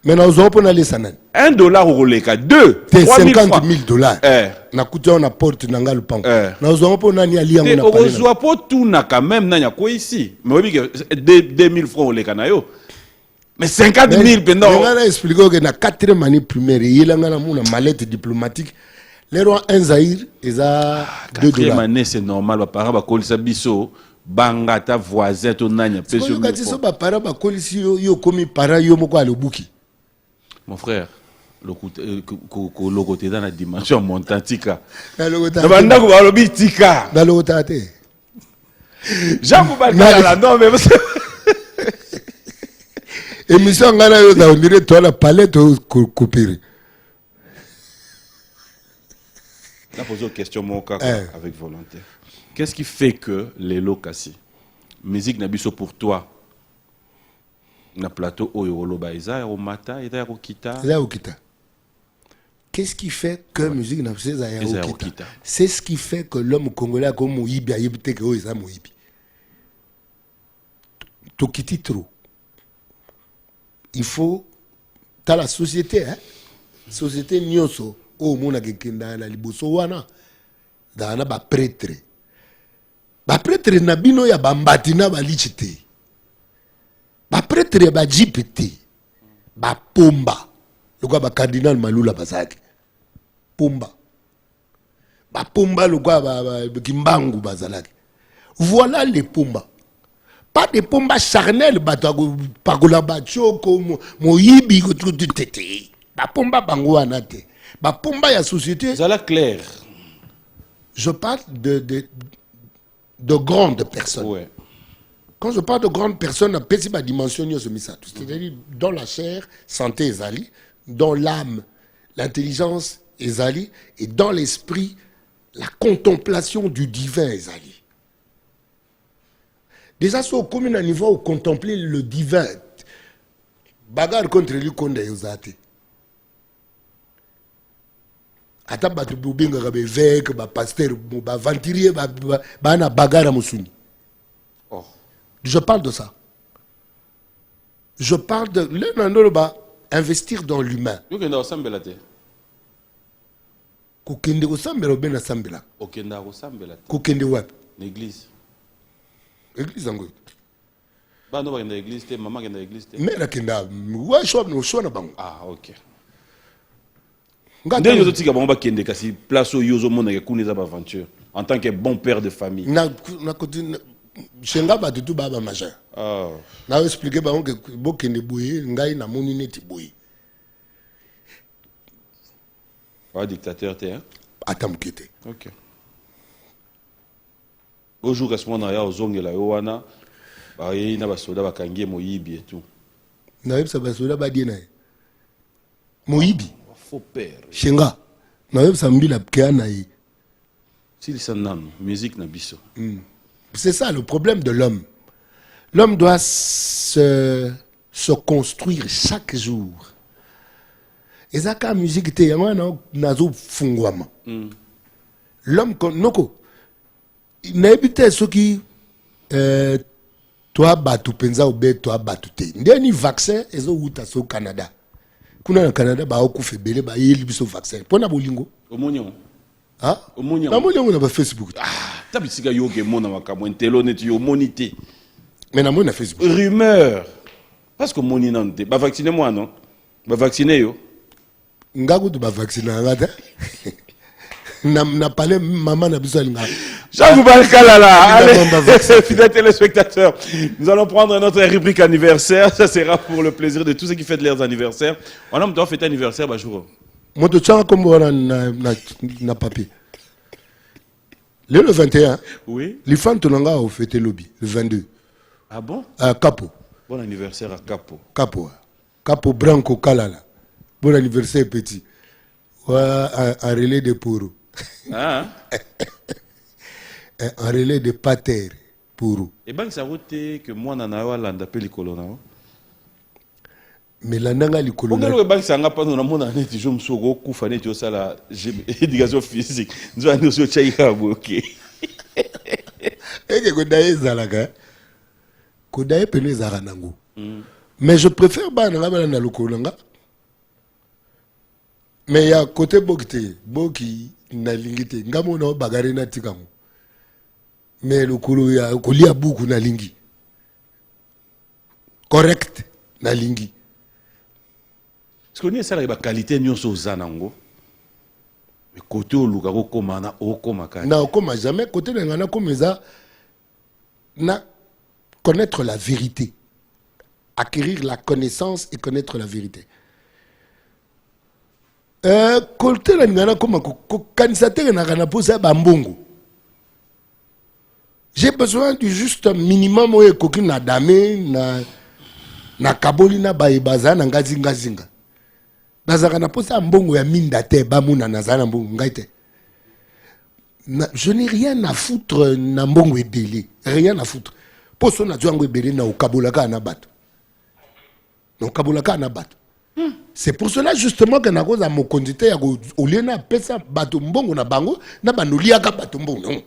Mais na zo pona le sanan. $1 au le ka 2. $50 000. Na kutia na porte na ngalu pango. Na zo pona ni ali yango na pale. O zo po tuna quand même na ko ici. Mais obi que 2000 francs au le ka na yo. Mais 50 000 pendant. On a expliqué que na 4e année primaire, il y a une mallette diplomatique. Les rois un Zahir, ils ont $2. 4e année, c'est normal. Les parents bakolisa biso, bangata voisin to nanya. Parce que quand ils sont parents bakolisi yo komi para yo moko alobuki. Mon frère, le côté dans la dimension montantika. Na ko balobi tika. Na lokotate. Jean Goubal la non mais émission ngana yo da on dirait toi la palette coupée. Là pose une question mon cas avec volonté. Qu'est-ce qui fait que les locations musique na biso pour toi na plateau oyo loba eza au mata eza ko kita. Eza ko kita. Qu'est-ce qui fait que musique na biso eza ko kita? C'est ce qui fait que l'homme congolais comme Moyibi a yebite que eza Moyibi. To kiti trop. Il faut dans la société société nyoso o mona kekenda na liboso wana dana ba prêtre na bino ya bambati na balichite ba prêtre ba jipete ba pomba lokwa ba cardinal Malula bazaki pomba ba pomba lokwa ba kimbangu bazalaki voilà les pomba. Pas de pomba charnel pagola bachoko moyibi ko tete ba pomba bango anate ba pomba ya société ça la clair. Je parle de grandes personnes. Ouais. Quand je parle de grandes personnes, on peut pas dimensionner ce message. C'est-à-dire dans la chair, santé ezali, dans l'âme, l'intelligence ezali et dans l'esprit, la contemplation du divin, Ezali. Déjà, si on commune à niveau où contempler le divin, bagarre contre lui, contre Yozate. Ata batu bubinga kabe vek, ba pasteur, ba venturier, ba na bagarre musuni. Oh. Je parle de ça. Je parle de investir dans l'humain. Yokenda osambela te. Kokende osambela obena sambela. Okenda osambela te. Kokende wapi? L'église. Église ngo. Ba no ba kenda église te, maman kenda église te. Mera kenda wa shwa na bango. Ah, OK. Ngata Ndenge ozotika bango ba kende kasi place oyo ozomona ke kuneza ba aventure en tant que bon père de famille. na continue chenga ba tout baba majeur. Ah. Na expliquer bango que bokende boye ngai na moni neti boye. Pas dictateur te hein. Atamukete. OK. Bonjour à ce moment là ozongela yo wana ba yi na ba soda ba kangie moyibi et tout. Na yebisa ba soda ba die na. Moyibi. Faux père. Chenga. Na yebisa mbila kia na yi. Si ça nan musique na biso. C'est ça le problème de l'homme. L'homme doit se construire chaque jour. Et ça, quand la musique était, nazo fungwama. L'homme, noko, n'habite ceux qui, toi, batu penza ou be, toi, batu te. Ndeni vaccin, ezo uta so Canada. Kuna na Canada, ba oku febele, ba yeli biso vaccin. Pona bolingo. Omonyo. Ah? Omonyo. Na molingo na ba Facebook. Ah, tabisika yo ke mona makambo entelo net yo monité. Mais na na Facebook. Rumeur. Parce que moni nante. Ba vacciner moi non. Ba vacciner yo. Ngaku tu ba vacciner ngata. Na parlé maman na biso linga. Jean Kalala, allez, fidèles téléspectateurs, nous allons prendre notre rubrique anniversaire. Ça sera pour le plaisir de tous ceux qui fêtent leurs anniversaires. On a fêté anniversaire, bah jour. Moi, tu as comme na papier. Le 21, oui. Les fans ont fêté lobby, le 22. Ah bon? Capo. Bon anniversaire à Capo. Capo. Capo Branco Kalala. Bon anniversaire petit. Ouais, un relais de Pourou. Ah. Un relais de Pater Pourou. Et bien, ça route que moi, nana landa peli colonna. Mais la nanga li colonna. On a ça n'a pas dans mon année, je me suis recouvert net ça la éducation physique. Nous allons nous changer OK. Et que kodaye zalaka. Kodaye pene zaranango. Mais je préfère ba na lokolanga. Mais il y a côté boki na lingite ngamo na bagare na tikango. Mais le kolo ya kolia buku na lingi. Correct na lingi. Est-ce qu'on y a ça la qualité nyonso zanango? Mais côté au luka ko komana o komaka. Na okoma jamais côté na ngana komeza na connaître la vérité. Acquérir la connaissance et connaître la vérité. Côté na ngana koma ko kanisa na kana posa ba mbongo. J'ai besoin du juste minimum oye koki na dame na kaboli na baibaza na ngazinga. Nazaka na posa mbongo ya minda te bamuna nazana mbongo ngaite. Je n'ai rien à foutre na mbongo ebele, rien à foutre. Poso na django ebele na okabolaka na bato. Na okabolaka na bato. C'est pour cela justement que na koza mokondite ya ko oliena pesa bato mbongo na bango na banoliaka bato mbongo. Non.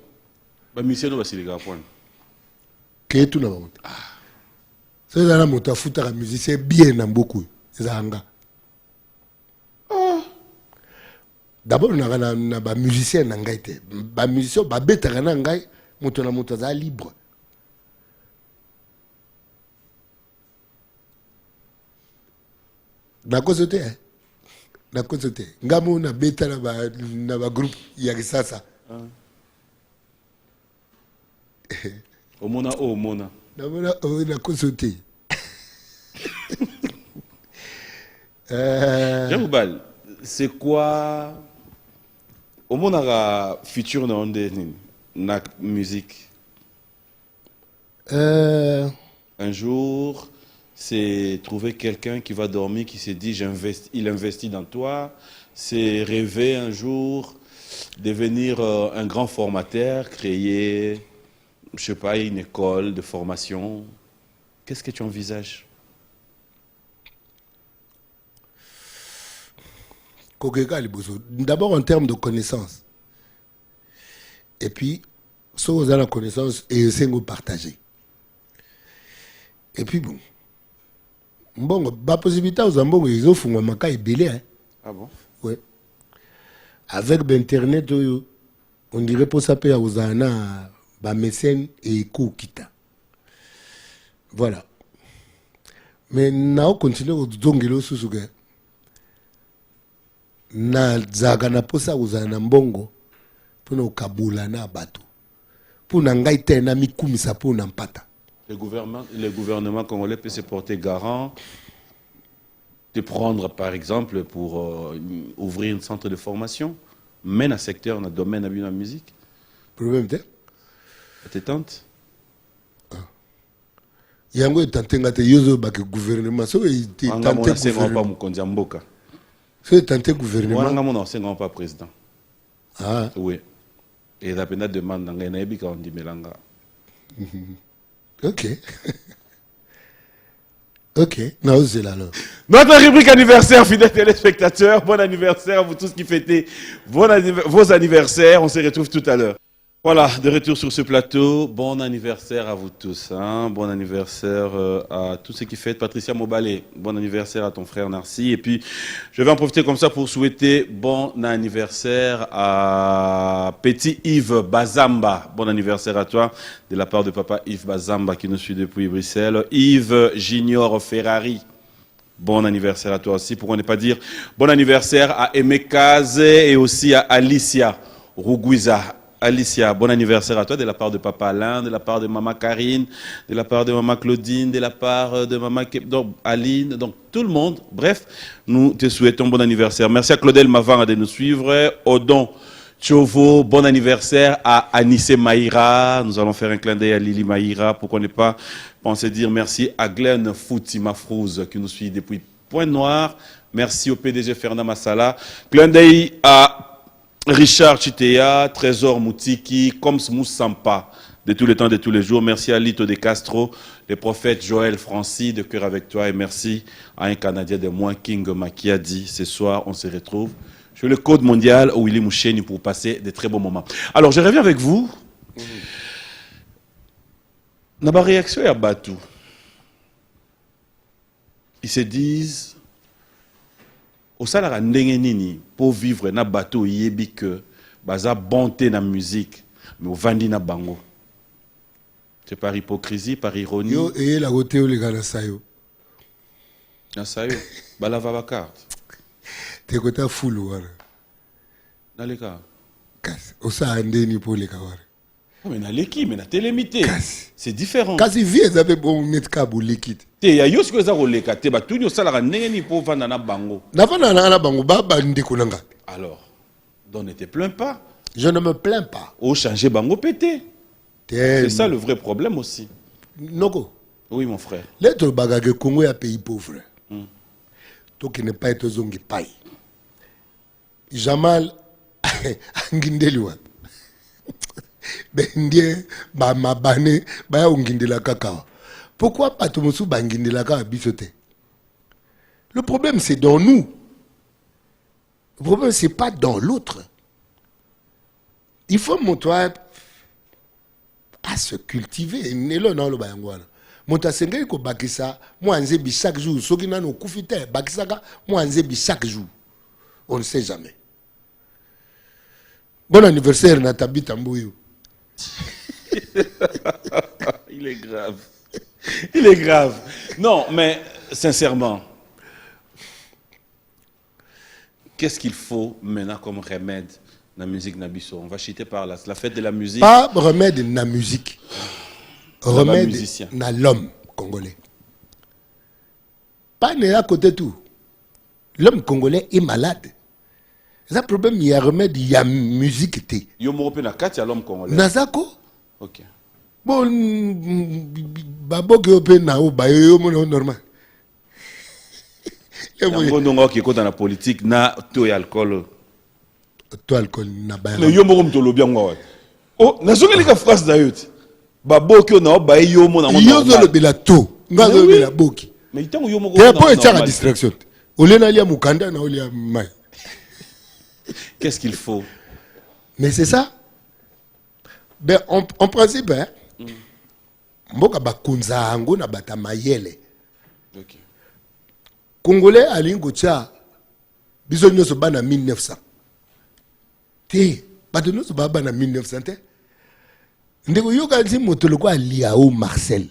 Ba mission ba silika point. Que tout na bango. C'est là moto futa ka musicien bien na beaucoup. Zanga. D'abord na ba musicien na ngai te. Ba musicien ba betaka na ngai moto na moto za libre. D'accord c'était. D'accord c'était. Ngamo na beta na ba groupe ya kisasa. Omona o omona. D'abord na consulter. Jean-Boubal, c'est quoi au monde futur dans la musique? Un jour, c'est trouver quelqu'un qui va dormir, qui se dit il investit dans toi. C'est rêver un jour devenir un grand formateur, créer, je sais pas, une école de formation. Qu'est-ce que tu envisages? D'abord en termes de connaissances. Et puis, si vous avez la connaissance, et essayez de partager. Et puis bon. Bon, la possibilité aux ambons, ils offrent un maca et belé. Hein. Ah bon? Ouais. Avec Internet, on dirait pour ça payer aux ana, mécène et kita. Voilà. Mais nous continuons à dongelo sous na zaga na posa uzana mbongo puna ukabula na bato puna ngai tena mikumisa puna mpata. Le gouvernement congolais peut se porter garant de prendre par exemple pour ouvrir un centre de formation mais dans le secteur, dans le domaine de la musique. Problème de tes tantes? Yango tante ngate yozo ba que gouvernement so tante gouvernement. C'est tenté gouvernement. Moi, je ne pas président. Ah. Oui. Et la peine demande dans les nébis quand on dit Melanga. Ok. Ok. Non, c'est là. Notre rubrique anniversaire, fidèles téléspectateurs. Bon anniversaire à vous tous qui fêtez vos anniversaires. On se retrouve tout à l'heure. Voilà, de retour sur ce plateau. Bon anniversaire à vous tous. Hein. Bon anniversaire à tous ceux qui fêtent. Patricia Mobalé, bon anniversaire à ton frère Narcy. Et puis, je vais en profiter comme ça pour souhaiter bon anniversaire à petit Yves Bazamba. Bon anniversaire à toi, de la part de papa Yves Bazamba qui nous suit depuis Bruxelles. Yves Junior Ferrari. Bon anniversaire à toi aussi. Pourquoi ne pas dire bon anniversaire à Emekaze et aussi à Alicia Rougouiza. Alicia, bon anniversaire à toi de la part de papa Alain, de la part de maman Karine, de la part de maman Claudine, de la part de maman Aline, donc tout le monde. Bref, nous te souhaitons bon anniversaire. Merci à Claudel Mavan de nous suivre. Odon Tchovo, bon anniversaire à Anissé Maïra. Nous allons faire un clin d'œil à Lili Maïra. Pourquoi ne pas penser dire merci à Glenn Foutima Frouz qui nous suit depuis Pointe-Noire. Merci au PDG Fernand Massala. Clin d'œil à Richard Chitea, Trésor Moutiki, Koms Moussampa, de tous les temps, de tous les jours. Merci à Lito de Castro, le prophète Joël Francis, de cœur avec toi. Et merci à un Canadien de moi, King Makiadi. Ce soir, on se retrouve sur le Code mondial au Willy Moucheni pour passer de très bons moments. Alors, je reviens avec vous. Dans ma réaction à Batou, ils se disent... Au salaire nini pour vivre na bateau yebi que baza bonté na musique mais au vandi na bango. C'est par hypocrisie, par ironie. Yo et la côté les gars na sayo. Na sayo balava ba carte. Te kota full wala. Na les gars. Kas au sa ndeni pour les gars. Mais na leki mais na télémité. C'est différent. Kasi vie avez bon net ka bo l'équite. Te ya yosko za ko leka te ba tout yo salaire nini pour vanda na bango. Na vanda na bango ba ndeko nanga. Alors, donc ne te plains pas. Je ne me plains pas. Au changer bango pété. C'est ça le vrai problème aussi. Noko. Oui mon frère. L'être bagage Congo est un pays pauvre. Donc il n'est pas être zongi paille. Jamal Ngindeliwa. Bendie ba mabane ba ongindela kaka. Pourquoi pas tout le monde bangindela kaka bisote? Le problème c'est dans nous. Le problème c'est pas dans l'autre. Il faut montrer à se cultiver. Nelo na lo bayangwana. Monta sengeli ko bakisa moi nzebi chaque jour. Soki na no kufite bakisaka moi nzebi chaque jour. On ne sait jamais. Bon anniversaire Natabi Tambouyou. Il est grave. Il est grave. Non, mais sincèrement, qu'est-ce qu'il faut maintenant comme remède dans la musique Nabiso? On va chiter par là. C'est la fête de la musique. Pas remède dans la musique. Remède dans l'homme congolais. Pas à côté tout. L'homme congolais est malade. C'est un problème, il y a remède, il y a musique. Il y a l'homme congolais. Nazako. Ok. Bon, babo qui est normal. Il y a qui est dans la politique, na tout alcool. toi alcool na ba mais yo moko mtolo bien ngwa oh nazongeli ka phrase na yo ba boki on a ba yo mo na yo zo le bela to nga zo bela boki mais tant yo moko te po etcha distraction olena lia mukanda na olia mai qu'est-ce qu'il faut mais c'est ça ben en principe hein mboka bakunza ngo na bata mayele OK Congolais alingo tia biso nyoso bana 1900 te bato nyoso bana 1900 te ndeko yoka nti moto loko alia o Marcel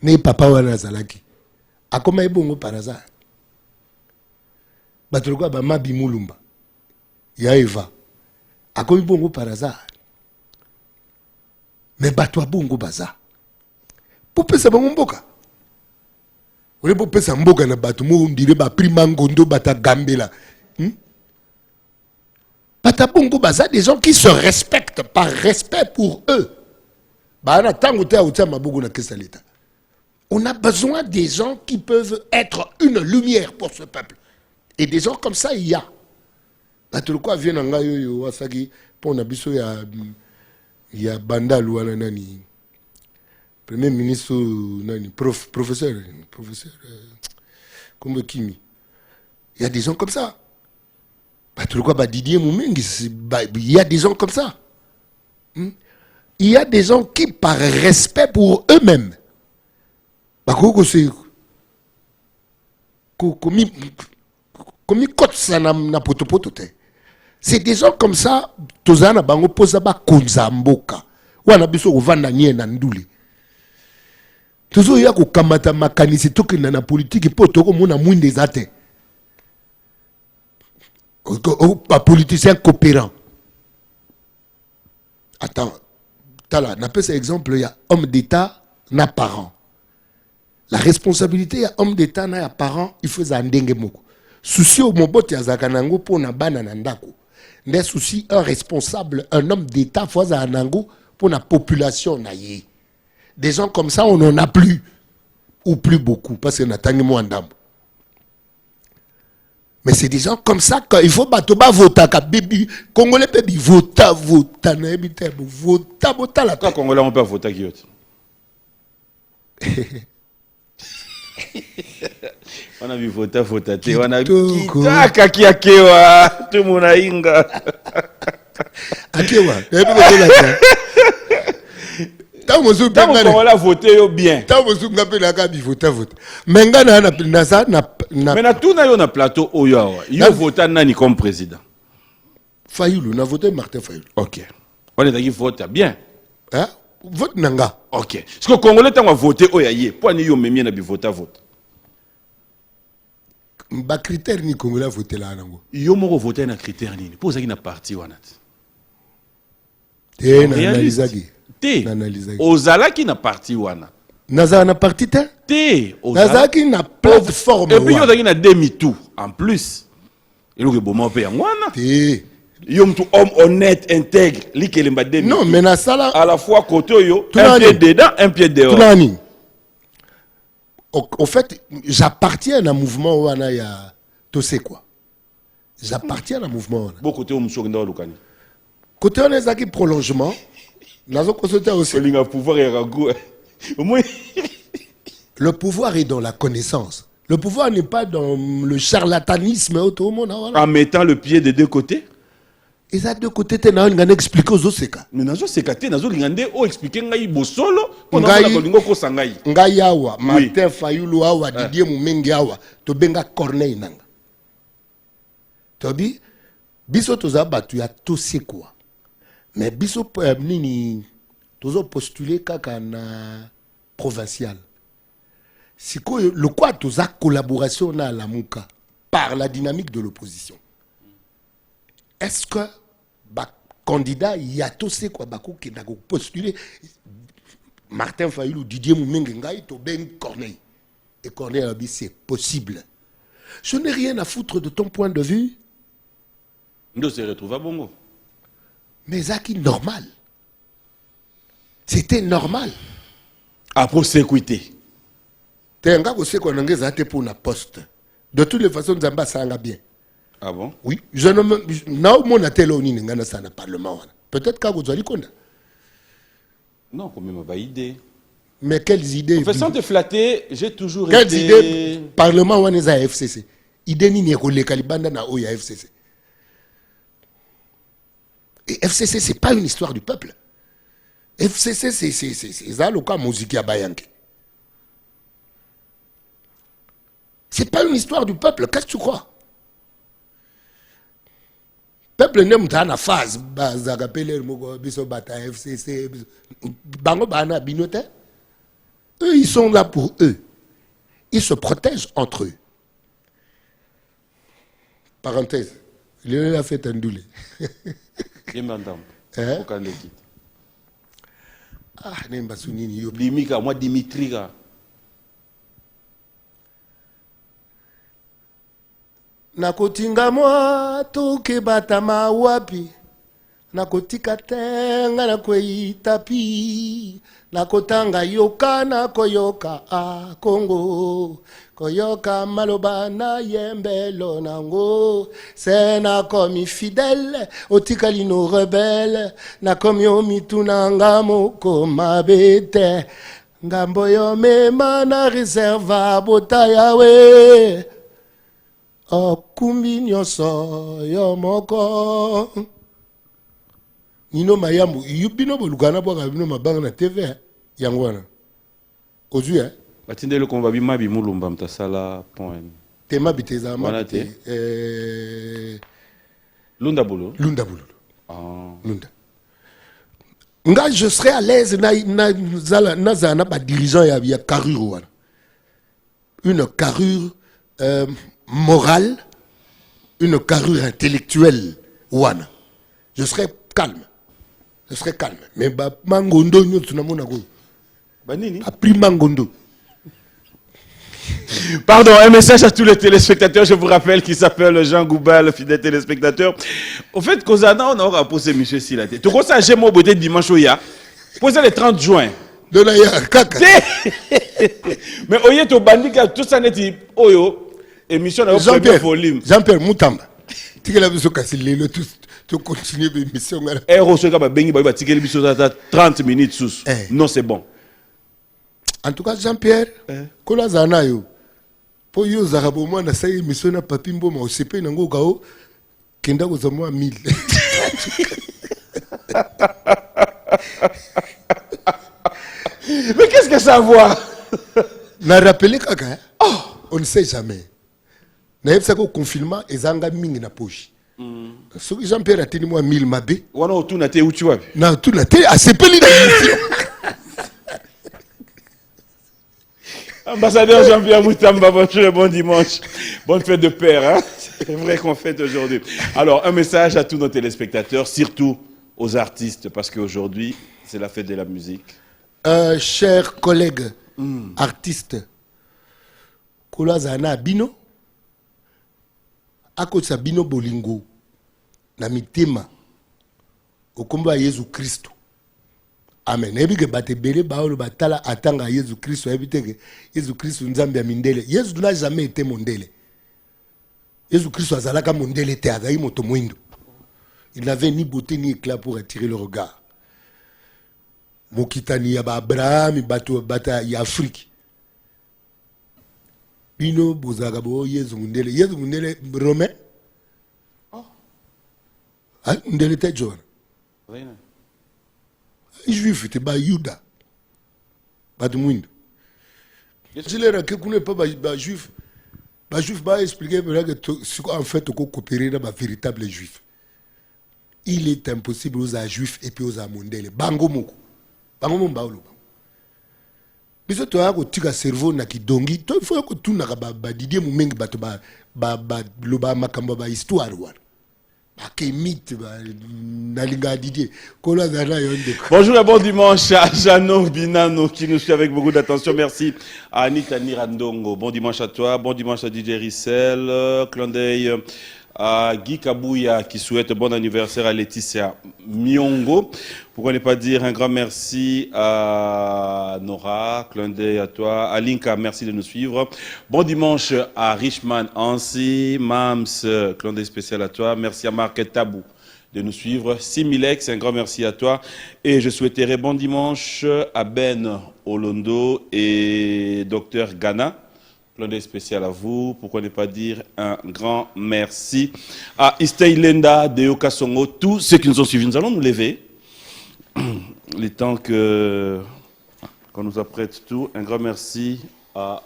ne papa wana zalaki akoma ebongo par hasard bato loko ba mabi mulumba ya Eva akomi bongo par hasard mais bato abongo baza popesa bango mboka ole popesa mboka na bato mo ndire ba prima ngondo bata gambela bata bongo baza des gens qui se respectent par respect pour eux bana tango te autia mabugo na kesa l'État. On a besoin des gens qui peuvent être une lumière pour ce peuple et des gens comme ça il y a bato loko vient nga yo wasaki pona biso ya bandal wana nani premier ministre nani professeur comme Kimi. Il y a des gens comme ça. Didier Moumengi, il y a des gens comme ça. Il y a des gens qui par respect pour eux-mêmes c'est des gens comme ça tozana bango posa ba konza mboka wana biso kovanda nye na nduli toujours ya kokamata makanisi tokenda na politique po tokomona mwinde eza te ba politicien coopérant. Attends tala na pesa exemple il y a homme d'état na parent la responsabilité ya homme d'état na ya parent il faut za ndenge moko souci au mobote ya zakanango pour na bana na ndako nde souci un responsable un homme d'état faut za nango pour la population na ye. Des gens comme ça, on n'en a plus. Ou plus beaucoup, parce qu'on a tant de moins d'âme. Mais c'est des gens comme ça qu'il faut voter. Congolais peuvent voter, voter la tête. Congolais, on peut voter qui autre. On a vu voter. On a vu kaki akewa, tout le monde a inga. Akewa, tant on a voté bien. Tant vous avez la gabi voter. Mais na tout na plateau oyo yo voté nani comme président. Fayoulou, on a voté Martin Fayoulou. OK. On est qui vote bien. Hein? Vote nanga. OK. Parce que Congolais tant voté oyaye, pour ni yo memie na bi vote. Ba critère ni Congolais voté là nango. Yo moko voter na critère nini? Pour ça qui na parti wana. Te na analysaki. Ozalaki na parti wana. Naza na parti te? Te. Nazaki na plateforme. Et puis yo zaki na demi-tour en plus. Il y a bon pe wana. Te. Yo mtu homme honnête, intègre, likelemba demi. Non, mais na sala à la fois côté yo, un pied dedans, un pied dehors. Tunani. Au fait, j'appartiens à un mouvement wana ya to sais quoi. J'appartiens à un mouvement wana. Bon côté o msokenda lokani. Côté on ezaki prolongement. Le pouvoir est au moins. Le pouvoir est dans la connaissance. Le pouvoir n'est pas dans le charlatanisme. En mettant le pied des deux côtés. Et ça deux côtés, tu as expliqué aux autres. Mais nazo sekate nazo lingande o expliquer ngai bosolo pour na kolingo ko sangai. Ngai awa Martin Fayoulou awa Didier Moumengi awa to benga Corneille nanga. Tobi biso toza batu ya to c'est quoi. Mais biso nini tozo postuler kaka na provincial. Siko le quoi toza collaboration na la muka par la dynamique de l'opposition. Est-ce que ba candidat ya to c'est quoi bako ki na postuler Martin Fayoulou Didier Moumengi ngai to ben Corneille. Et Corneille a dit c'est possible. Je n'ai rien à foutre de ton point de vue. Ndo se retrouve à Bongo. Mais Zaki normal. C'était normal. Après sécurité. T'es un gars qui sait qu'on a pour la poste. De toutes les façons, Zamba ça bien. Ah bon? Oui, je ne me. Non, mon atelier au Ningana, ça n'a pas le parlement. Peut-être qu'à vous allez connaître. Non, quand même, pas idée. Mais quelles idées? En fait, sans te flatter, j'ai toujours Quelles été... idées parlement on est à FCC? Idée ni les Kalibanda na Oya FCC. Et FCC, c'est pas une histoire du peuple. FCC, c'est ça le cas musique à Bayanke. C'est pas une histoire du peuple. Qu'est-ce que tu crois? Peuple n'aime pas la phase. Bazagapele mogo biso bata FCC. Bango bana binote. Eux, ils sont là pour eux. Ils se protègent entre eux. Parenthèse. Il a fait un doulé. Et madame, Hein? aucun ne quitte. Ah, n'imba sunini yo. Dimika, moi Dimitri. Nakotinga mwa toke batama wapi. Nakotika tenga na kweitapi. Nakotanga yoka na koyoka a Congo. Koyoka maloba na yembelo nango. Sena komi fidèle, otikali no rebelle. Na komi omituna moko mabete. Ngambo yo mema na reserva bota yawe. Okumbi nyonso yo moko. Nino mayambu yubino bolukana bwa bino mabanga na TV yangwana. Ozu hein? Batinde le combat bima bimulumba mtasala point. Tema biteza Voilà, mate. Lunda Bolo. Lunda bulu. Ah. Lunda. Nga je serais à l'aise na zana ba dirigeant ya carrure wana. Une carrure morale, une carrure intellectuelle wana. Je serais calme. Je serais calme. Mais ba mangondo nyo tunamona ko. Banini? A pris mangondo. Pardon, un message à tous les téléspectateurs. Je vous rappelle qu'il s'appelle Jean Goubal, fidèle téléspectateur. Au fait, Kozana, on aura posé monsieur Silaté. Tu vois ça, j'ai mon beauté dimanche au ya. Posez le 30 juin. De la ya kaka. Mais au yé, tu bandit, tout ça n'est pas. Oyo, émission dans le premier volume. Jean-Pierre Moutamba. Tu que la besoin casser le tu continues l'émission. Eh, Rosso, quand bengi ba ticket l'émission 30 minutes sous. Eh. Non, c'est bon. En tout cas, Jean-Pierre, kola zana yo. Po yo zarabo mwa na sayi émission na papi mboma osepe nango kao kenda ko zamwa 1000. Mais qu'est-ce que ça voit? Na rappelé kaka. Hein? Oh, on ne sait jamais. Na yebsa ko confinement ezanga mingi na poche. So Jean-Pierre a tenu moi 1000 mabé. Wana otu na te uchi wapi? Na tout na te asepeli na émission. Ambassadeur Jean-Pierre Moutamba, bonjour, bon dimanche. Bonne fête de père, hein? C'est vrai qu'on fête aujourd'hui. Alors, un message à tous nos téléspectateurs, surtout aux artistes, parce qu'aujourd'hui, c'est la fête de la musique. Chers collègues artistes, kola zana bino, akotsa bino bolingo, na mitema, okomba Yesu Christo. Amen. Ebike batebele baolo batala atanga Yesu Christo ebiteke Yesu Christo nzambe ya mindele. Yesu n'a jamais été mondele. Yesu Christo azalaka mondele te azai moto mwindo. Il n'avait ni beauté ni éclat pour attirer le regard. Mokitani ya Abraham bato bata ya Afrique. Bino bozaka bo Yesu mondele. Yesu mondele romain. Oh. Ah, mondele te John. Rien. Juif était ba Yuda. Pas de monde. Je l'ai raconté qu'on n'est pas juif. Ba juif va expliquer que en fait on coopérer dans ba véritable juif. Il est impossible aux juifs et puis aux amondele. Bango moko. Bango mo baolo. Biso to ako tika cerveau na kidongi, to faut ko tuna ba Didier Mumengi bato ba loba makamba ba histoire wana. Bonjour et bon dimanche à Jano Binano qui nous suit avec beaucoup d'attention. Merci à Anita Nirandongo. Bon dimanche à toi. Bon dimanche à DJ Rissel. Clin d'œil Guy Kabouya qui souhaite bon anniversaire à Laetitia Miongo. Pourquoi ne pas dire un grand merci à Nora, clin d'œil à toi. Alinka, merci de nous suivre. Bon dimanche à Richman Ansi, Mams, clin d'œil spécial à toi. Merci à Marc Tabou de nous suivre. Similex, un grand merci à toi. Et je souhaiterais bon dimanche à Ben Olondo et Dr Ghana. Plein de spécial à vous. Pourquoi ne pas dire un grand merci à Istay Lenda, Deoka Songo, tous ceux qui nous ont suivis. Nous allons nous lever. Les temps qu'on nous apprête tout. Un grand merci à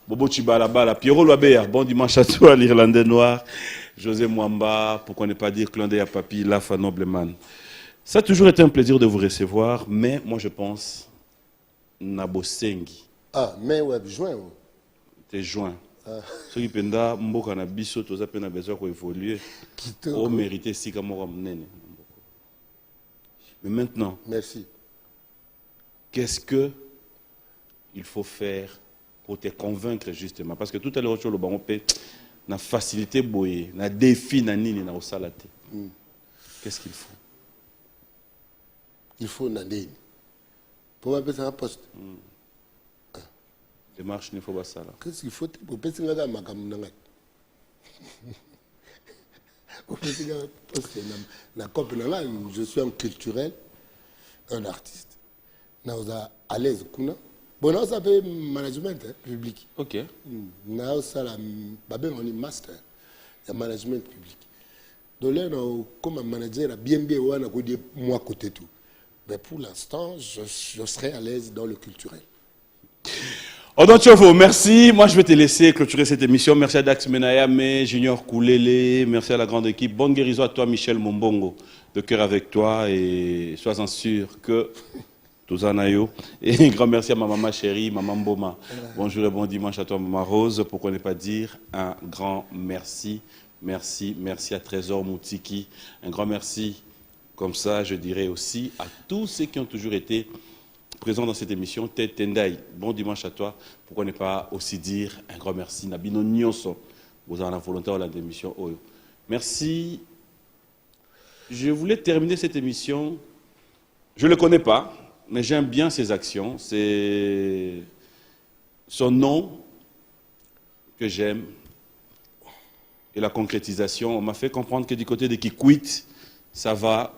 Bobo Chibalabala, Pierrot Loabert. Bon dimanche à toi, l'Irlandais noir. José Mwamba, pourquoi ne pas dire clin d'œil à Papi, Lafa Nobleman. Ça a toujours été un plaisir de vous recevoir, mais moi je pense Nabosengi. Ah, mais ouais, juin. T'es juin. Ceux qui pendant mboka na biso toza pena besoin ko évoluer. Au mériter si comme mnene. Mais maintenant, merci. Qu'est-ce que il faut faire pour te convaincre justement parce que tout à l'heure sur le banc na facilité boye, na défi na nini na osalate. Qu'est-ce qu'il faut? Il faut nandeni. Pour appeler ça un poste. Démarche ne faut pas ça là. Qu'est-ce qu'il faut pour passer là makamnanga? Pour passer là poste na copinala, je suis un culturel, un artiste. Na oza à l'aise kuna. Bon, là, ça fait management public. Ok. Là, ça, on est master. Il y a management public. Donc là, comme un manager, bien, on a dit moi côté tout. Mais pour l'instant, je serai à l'aise dans le culturel. Odonchovo, merci. Moi, je vais te laisser clôturer cette émission. Merci à Dax Menayame, Junior Koulele. Merci à la grande équipe. Bonne guérison à toi, Michel Mombongo. De cœur avec toi et sois-en sûr que... Touzanayo. Et un grand merci à ma maman chérie, maman Mboma. Bonjour et bon dimanche à toi, maman Rose. Pourquoi ne pas dire un grand merci. Merci, merci à Trésor Moutiki. Un grand merci, comme ça, je dirais aussi à tous ceux qui ont toujours été présents dans cette émission. Ted Tendai, bon dimanche à toi. Pourquoi ne pas aussi dire un grand merci. Nabino Nyonso, vous en avez volontaire à l'émission Oyo. Merci. Je voulais terminer cette émission. Je ne le connais pas. Mais j'aime bien ses actions, c'est son nom que j'aime et la concrétisation. On m'a fait comprendre que du côté de Kikwit, ça va.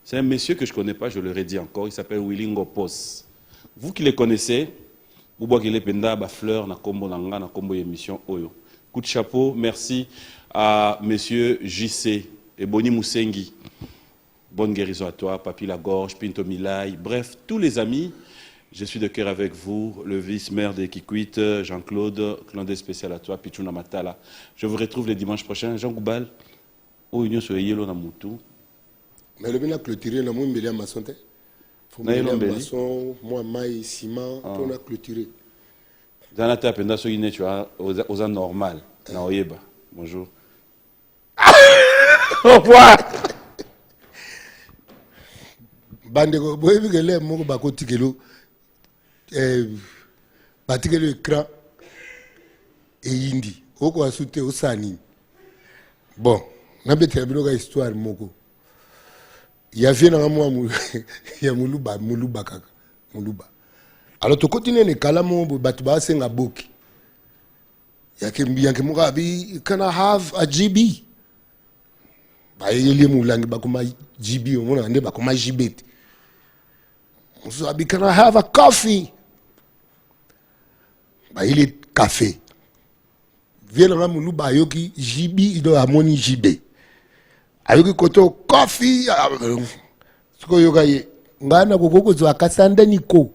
C'est un monsieur que je ne connais pas, je le redis encore, il s'appelle Willingo Pos. Vous qui le connaissez, vous voyez qu'il est penda fleur na kombo nanga na kombo émission Oyo. Coup de chapeau, merci à monsieur JC et Boni Moussengi. Bonne guérison à toi, Papi Lagorge, Pinto Milay, bref, tous les amis, je suis de cœur avec vous, le vice-maire de Kikwit, Jean-Claude, clin d'œil spécial à toi, Pichuna Matala. Je vous retrouve le dimanche prochain. Jean Goubal, au Union sur Yelo Namoutou. Mais le bien a clôturé, on a mis ma santé. Il faut mettre un maçon, moi, maille, ciment, on a clôturé. Dans la table, tu as aux ans normal. Bonjour. Au revoir. Bandeko, boye bigele moko bako tikelo batikelo écran et yindi oko asute osani. Bon, na betela binoka histoire moko. Ya vient na moi ya muluba kaka, muluba. Alors to continue ne kala mo batu ba senga boki. Yake moka bi can I have a GB? Ba yele mulangi bakoma GB omona nde bakoma GB. So can I have a coffee? Bah, il est café. Viens là, mon loup, ayoki JB, il doit amoni JB. Ayoki koto coffee. Ce que yoga ye, ngana koko zo akasanda niko.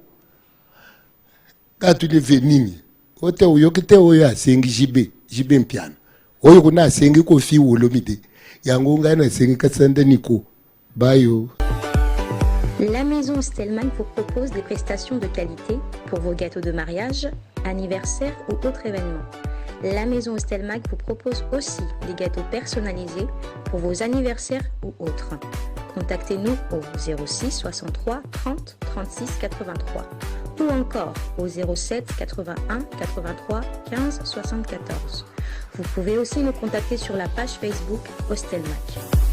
Quand tu devais nini, ote oyoki te oya sengi JB mpiano. Oyo kuna sengi kofi wolomide. Yango ngana sengi kasanda niko. Bayo. La maison Stelman vous propose des prestations de qualité pour vos gâteaux de mariage, anniversaire ou autres événements. La maison Stelmac vous propose aussi des gâteaux personnalisés pour vos anniversaires ou autres. Contactez-nous au 06 63 30 36 83 ou encore au 07 81 83 15 74. Vous pouvez aussi nous contacter sur la page Facebook Hostelmac.